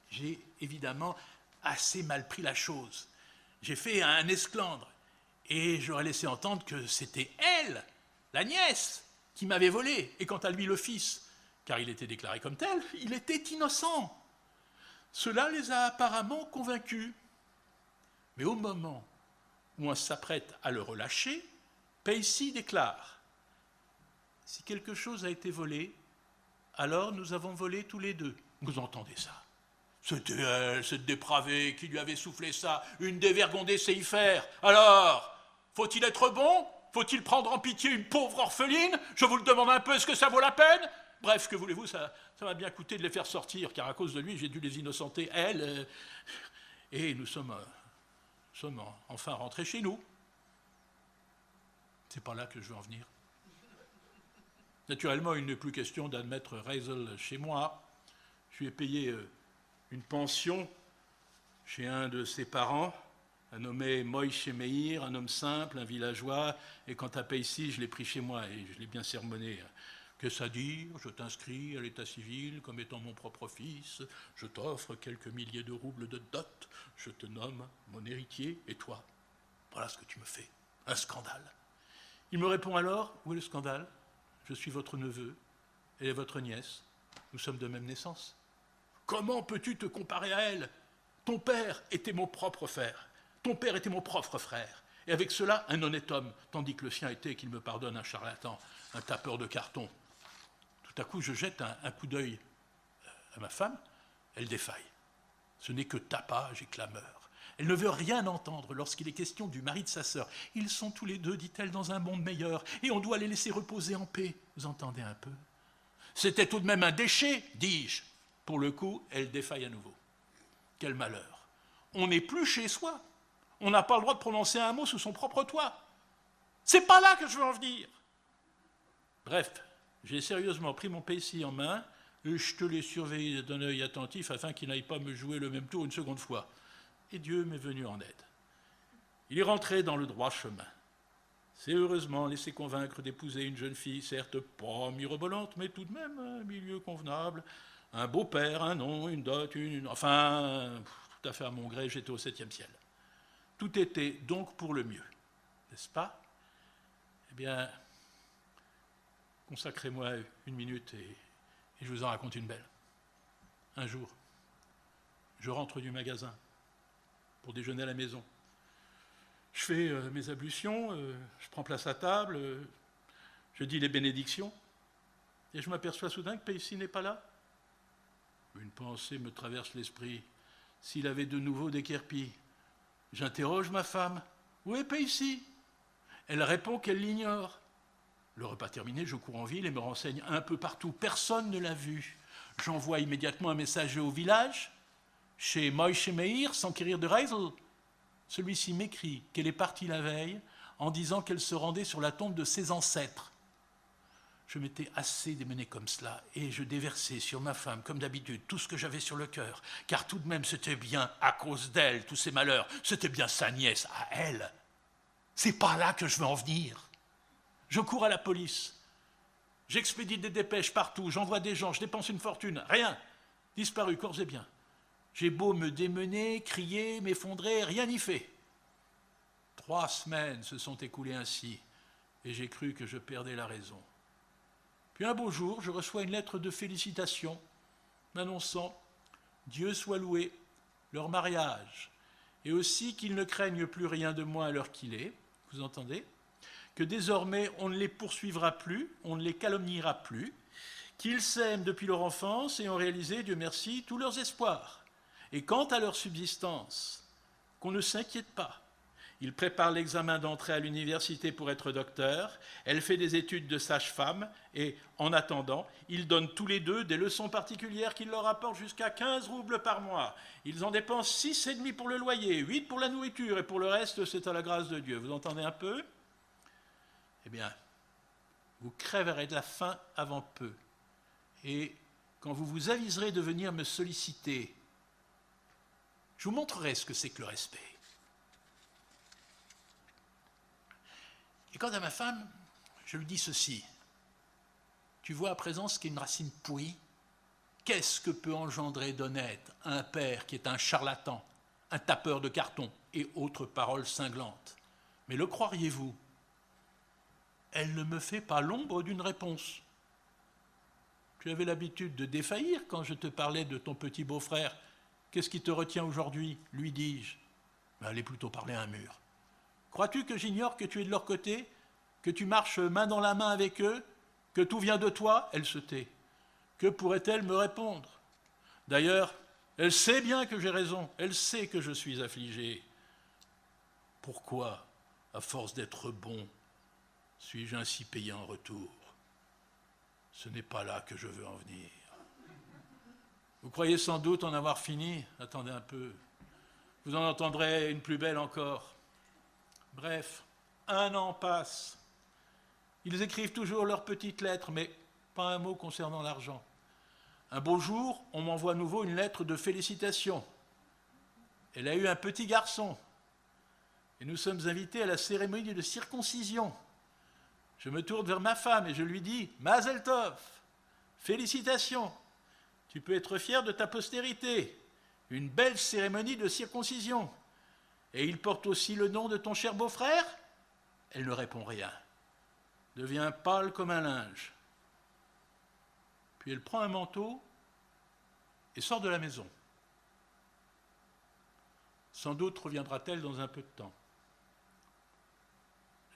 B: j'ai évidemment assez mal pris la chose. J'ai fait un esclandre et j'aurais laissé entendre que c'était elle, la nièce, qui m'avait volé, et quant à lui le fils, car il était déclaré comme tel, il était innocent. Cela les a apparemment convaincus. Mais au moment où on s'apprête à le relâcher, Pacey déclare « Si quelque chose a été volé, alors nous avons volé tous les deux. » Vous entendez ça? C'était elle, cette dépravée, qui lui avait soufflé ça. Une dévergondée sait y faire. Alors, faut-il être bon? Faut-il prendre en pitié une pauvre orpheline? Je vous le demande un peu, est-ce que ça vaut la peine? Bref, que voulez-vous, ça m'a bien coûté de les faire sortir, car à cause de lui, j'ai dû les innocenter, elle. Et nous sommes enfin rentrés chez nous. C'est pas là que je veux en venir. Naturellement, il n'est plus question d'admettre Reisel chez moi. Je lui ai payé une pension chez un de ses parents, un nommé Moïse Meir, un homme simple, un villageois, et quant à Pacey, je l'ai pris chez moi et je l'ai bien sermonné. Qu'est-ce à dire? Je t'inscris à l'état civil comme étant mon propre fils, je t'offre quelques milliers de roubles de dot, je te nomme mon héritier, et toi, voilà ce que tu me fais, un scandale. Il me répond alors, où est le scandale? Je suis votre neveu, et votre nièce, nous sommes de même naissance. Comment peux-tu te comparer à elle? Ton père était mon propre frère. Ton père était mon propre frère. Et avec cela, un honnête homme, tandis que le sien était, qu'il me pardonne, un charlatan, un tapeur de carton. Tout à coup, je jette un coup d'œil à ma femme. Elle défaille. Ce n'est que tapage et clameur. Elle ne veut rien entendre lorsqu'il est question du mari de sa sœur. Ils sont tous les deux, dit-elle, dans un monde meilleur, et on doit les laisser reposer en paix. Vous entendez un peu? C'était tout de même un déchet, dis-je. Pour le coup, elle défaille à nouveau. Quel malheur. On n'est plus chez soi. On n'a pas le droit de prononcer un mot sous son propre toit. C'est pas là que je veux en venir. Bref, j'ai sérieusement pris mon Pacey en main et je te l'ai surveillé d'un œil attentif afin qu'il n'aille pas me jouer le même tour une seconde fois. Et Dieu m'est venu en aide. Il est rentré dans le droit chemin. C'est heureusement laissé convaincre d'épouser une jeune fille, certes pas mirobolante, mais tout de même un milieu convenable, un beau-père, un nom, une dot, enfin, tout à fait à mon gré, j'étais au 7e ciel. Tout était donc pour le mieux, n'est-ce pas? Eh bien, consacrez-moi une minute et je vous en raconte une belle. Un jour, je rentre du magasin pour déjeuner à la maison. Je fais mes ablutions, je prends place à table, je dis les bénédictions, et je m'aperçois soudain que Pacey n'est pas là. Une pensée me traverse l'esprit. S'il avait de nouveau déguerpi. J'interroge ma femme. Où est Pacey? Elle répond qu'elle l'ignore. Le repas terminé, je cours en ville et me renseigne un peu partout. Personne ne l'a vu. J'envoie immédiatement un messager au village, chez Moïse Meir, s'enquérir de Reisel. Celui-ci m'écrit qu'elle est partie la veille en disant qu'elle se rendait sur la tombe de ses ancêtres. Je m'étais assez démené comme cela et je déversais sur ma femme, comme d'habitude, tout ce que j'avais sur le cœur, car tout de même c'était bien à cause d'elle, tous ces malheurs, c'était bien sa nièce, à elle. C'est pas là que je veux en venir. Je cours à la police, j'expédie des dépêches partout, j'envoie des gens, je dépense une fortune, rien, disparu corps et biens. J'ai beau me démener, crier, m'effondrer, rien n'y fait. 3 semaines se sont écoulées ainsi, et j'ai cru que je perdais la raison. Puis un beau jour, je reçois une lettre de félicitations m'annonçant « Dieu soit loué, leur mariage, et aussi qu'ils ne craignent plus rien de moi à l'heure qu'il est, vous entendez, que désormais on ne les poursuivra plus, on ne les calomniera plus, qu'ils s'aiment depuis leur enfance et ont réalisé, Dieu merci, tous leurs espoirs. Et quant à leur subsistance, qu'on ne s'inquiète pas. Il prépare l'examen d'entrée à l'université pour être docteur, elle fait des études de sage-femme et, en attendant, ils donnent tous les deux des leçons particulières qui leur rapportent jusqu'à 15 roubles par mois. Ils en dépensent 6,5 pour le loyer, 8 pour la nourriture et pour le reste, c'est à la grâce de Dieu. Vous entendez un peu? Eh bien, vous crèverez de la faim avant peu. Et quand vous vous aviserez de venir me solliciter, je vous montrerai ce que c'est que le respect. Et quant à ma femme, je lui dis ceci. Tu vois à présent ce qu'est une racine pourrie? qu'est-ce que peut engendrer d'honnête un père qui est un charlatan, un tapeur de carton et autres paroles cinglantes? Mais le croiriez-vous? Elle ne me fait pas l'ombre d'une réponse. Tu avais l'habitude de défaillir quand je te parlais de ton petit beau-frère. Qu'est-ce qui te retient aujourd'hui, lui dis-je. Mais allez plutôt parler à un mur. Crois-tu que j'ignore que tu es de leur côté, que tu marches main dans la main avec eux, que tout vient de toi? Elle se tait. Que pourrait-elle me répondre? D'ailleurs, elle sait bien que j'ai raison, elle sait que je suis affligé. Pourquoi, à force d'être bon, suis-je ainsi payé en retour? Ce n'est pas là que je veux en venir. Vous croyez sans doute en avoir fini? Attendez un peu. Vous en entendrez une plus belle encore. Bref, 1 an passe. Ils écrivent toujours leurs petites lettres, mais pas un mot concernant l'argent. Un beau jour, on m'envoie à nouveau une lettre de félicitations. Elle a eu un petit garçon. Et nous sommes invités à la cérémonie de circoncision. Je me tourne vers ma femme et je lui dis « Mazel Tov, félicitations, tu peux être fier de ta postérité, une belle cérémonie de circoncision. Et il porte aussi le nom de ton cher beau-frère ?» Elle ne répond rien, devient pâle comme un linge. Puis elle prend un manteau et sort de la maison. Sans doute reviendra-t-elle dans un peu de temps.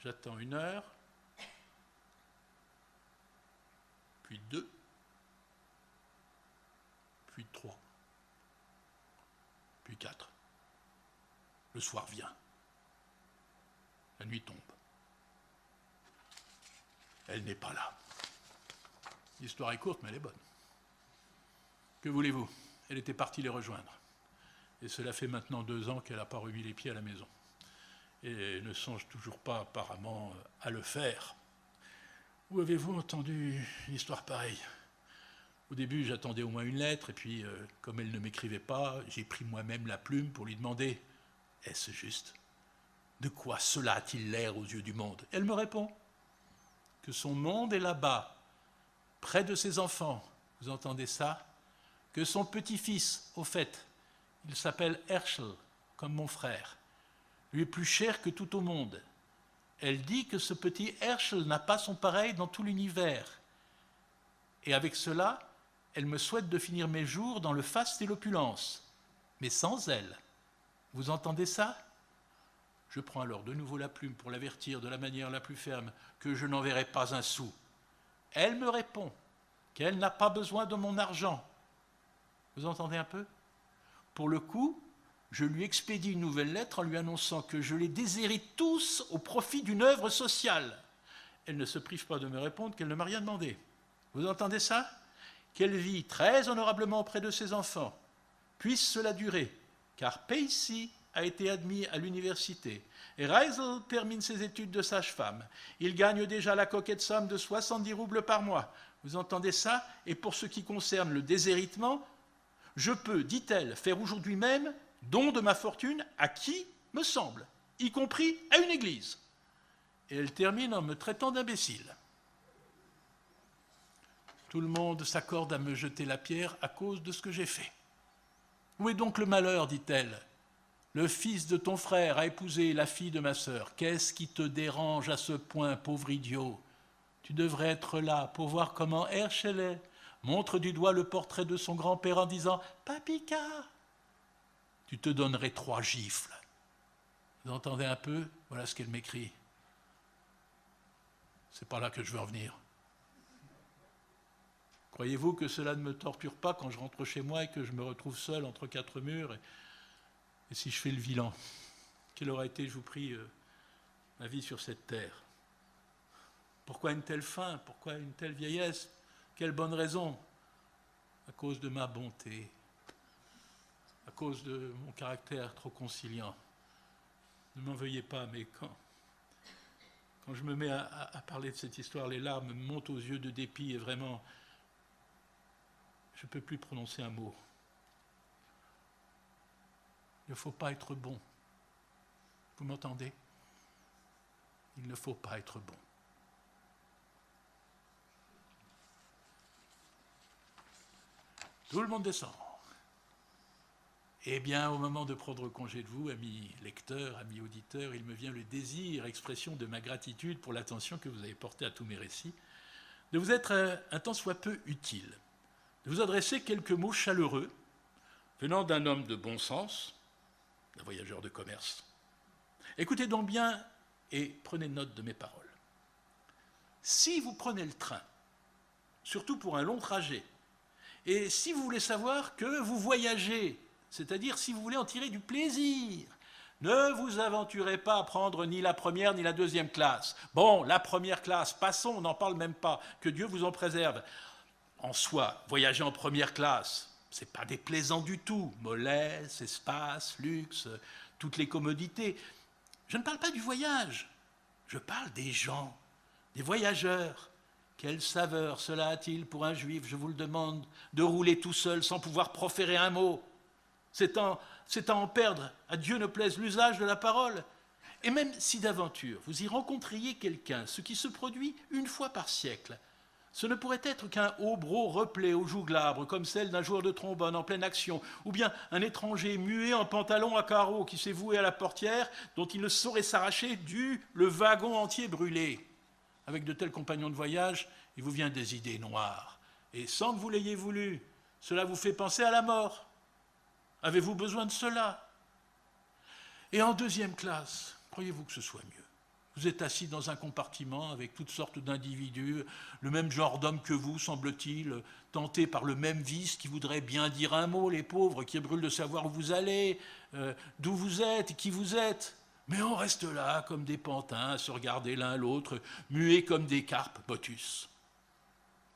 B: J'attends 1 heure, puis 2, puis 3, puis 4. Le soir vient. La nuit tombe. Elle n'est pas là. L'histoire est courte, mais elle est bonne. Que voulez-vous? Elle était partie les rejoindre. Et cela fait maintenant 2 ans qu'elle n'a pas remis les pieds à la maison. Et ne songe toujours pas apparemment à le faire. Où avez-vous entendu une histoire pareille? Au début, j'attendais au moins une lettre, et puis, comme elle ne m'écrivait pas, j'ai pris moi-même la plume pour lui demander « Est-ce juste? De quoi cela a-t-il l'air aux yeux du monde ?» Elle me répond que son monde est là-bas, près de ses enfants. Vous entendez ça? Que son petit-fils, au fait, il s'appelle Herschel, comme mon frère, lui est plus cher que tout au monde. Elle dit que ce petit Herschel n'a pas son pareil dans tout l'univers. Et avec cela, elle me souhaite de finir mes jours dans le faste et l'opulence, mais sans elle. Vous entendez ça? Je prends alors de nouveau la plume pour l'avertir de la manière la plus ferme que je n'enverrai pas un sou. Elle me répond qu'elle n'a pas besoin de mon argent. Vous entendez un peu? Pour le coup, je lui expédie une nouvelle lettre en lui annonçant que je les déshérite tous au profit d'une œuvre sociale. Elle ne se prive pas de me répondre qu'elle ne m'a rien demandé. Vous entendez ça? Qu'elle vit très honorablement auprès de ses enfants. Puisse cela durer, car Pacey a été admis à l'université et Reisel termine ses études de sage-femme. Il gagne déjà la coquette somme de 70 roubles par mois. Vous entendez ça? Et pour ce qui concerne le déshéritement, je peux, dit-elle, faire aujourd'hui même don de ma fortune à qui me semble, y compris à une église. Et elle termine en me traitant d'imbécile. Tout le monde s'accorde à me jeter la pierre à cause de ce que j'ai fait. Où est donc le malheur, dit-elle? Le fils de ton frère a épousé la fille de ma sœur. Qu'est-ce qui te dérange à ce point, pauvre idiot? Tu devrais être là pour voir comment Herschel montre du doigt le portrait de son grand-père en disant « Papika !» Tu te donnerais 3 gifles. Vous entendez un peu? Voilà ce qu'elle m'écrit. C'est pas là que je veux en venir. Croyez-vous que cela ne me torture pas quand je rentre chez moi et que je me retrouve seul entre 4 murs et si je fais le vilain? Quelle aura été, je vous prie, ma vie sur cette terre? Pourquoi une telle fin? Pourquoi une telle vieillesse? Quelle bonne raison? À cause de ma bonté, à cause de mon caractère trop conciliant. Ne m'en veuillez pas, mais quand je me mets à parler de cette histoire, les larmes me montent aux yeux de dépit et vraiment, je ne peux plus prononcer un mot. Il ne faut pas être bon. Vous m'entendez? Il ne faut pas être bon. Tout le monde descend. Eh bien, au moment de prendre congé de vous, amis lecteurs, amis auditeurs, il me vient le désir, expression de ma gratitude pour l'attention que vous avez portée à tous mes récits, de vous être un tant soit peu utile, de vous adresser quelques mots chaleureux, venant d'un homme de bon sens, d'un voyageur de commerce. Écoutez donc bien et prenez note de mes paroles. Si vous prenez le train, surtout pour un long trajet, et si vous voulez savoir que vous voyagez, c'est-à-dire si vous voulez en tirer du plaisir, ne vous aventurez pas à prendre ni la première ni la deuxième classe. Bon, la première classe, passons, on n'en parle même pas, que Dieu vous en préserve. En soi, voyager en première classe, c'est pas déplaisant du tout. Mollesse, espace, luxe, toutes les commodités. Je ne parle pas du voyage, je parle des gens, des voyageurs. Quelle saveur cela a-t-il pour un juif, je vous le demande, de rouler tout seul sans pouvoir proférer un mot? C'est à en perdre, à Dieu ne plaise l'usage de la parole. Et même si d'aventure vous y rencontriez quelqu'un, ce qui se produit une fois par siècle, ce ne pourrait être qu'un hobereau replé aux joues glabres, comme celle d'un joueur de trombone en pleine action, ou bien un étranger muet en pantalon à carreaux qui s'est voué à la portière, dont il ne saurait s'arracher dû le wagon entier brûlé. Avec de tels compagnons de voyage, il vous vient des idées noires. Et sans que vous l'ayez voulu, cela vous fait penser à la mort. Avez-vous besoin de cela? Et en deuxième classe, croyez-vous que ce soit mieux? Vous êtes assis dans un compartiment avec toutes sortes d'individus, le même genre d'hommes que vous, semble-t-il, tentés par le même vice, qui voudraient bien dire un mot, les pauvres, qui brûlent de savoir où vous allez, d'où vous êtes et qui vous êtes. Mais on reste là, comme des pantins, à se regarder l'un l'autre, muets comme des carpes motus.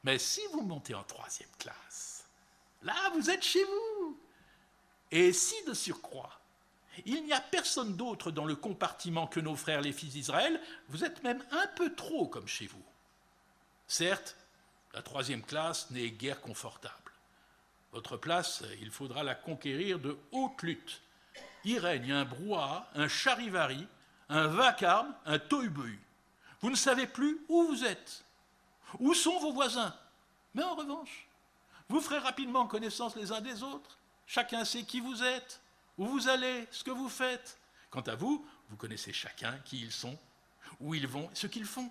B: Mais si vous montez en troisième classe, là, vous êtes chez vous. Et si, de surcroît, il n'y a personne d'autre dans le compartiment que nos frères les fils d'Israël, vous êtes même un peu trop comme chez vous. Certes, la troisième classe n'est guère confortable. Votre place, il faudra la conquérir de haute lutte. Y règne un brouhaha, un charivari, un vacarme, un tohu-bohu. Vous ne savez plus où vous êtes. Où sont vos voisins? Mais en revanche, vous ferez rapidement connaissance les uns des autres. Chacun sait qui vous êtes, où vous allez, ce que vous faites. Quant à vous, vous connaissez chacun qui ils sont, où ils vont, ce qu'ils font.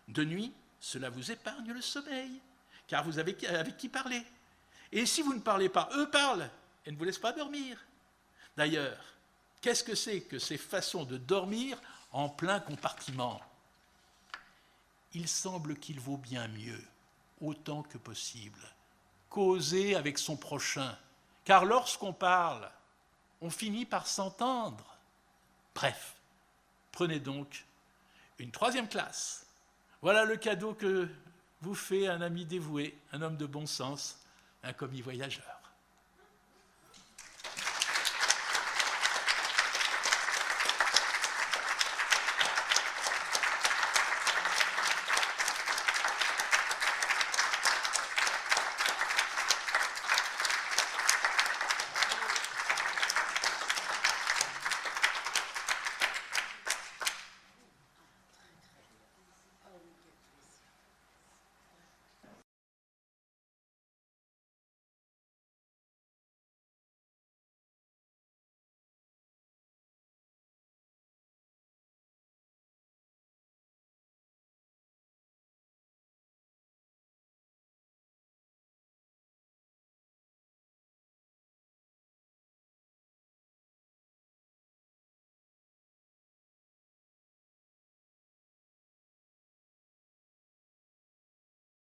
B: De nuit, cela vous épargne le sommeil, car vous avez avec qui parler. Et si vous ne parlez pas, eux parlent et ne vous laissent pas dormir. D'ailleurs, qu'est-ce que c'est que ces façons de dormir en plein compartiment? Il semble qu'il vaut bien mieux, autant que possible, causer avec son prochain, car lorsqu'on parle, on finit par s'entendre. Bref, prenez donc une troisième classe. Voilà le cadeau que vous fait un ami dévoué, un homme de bon sens, un commis voyageur.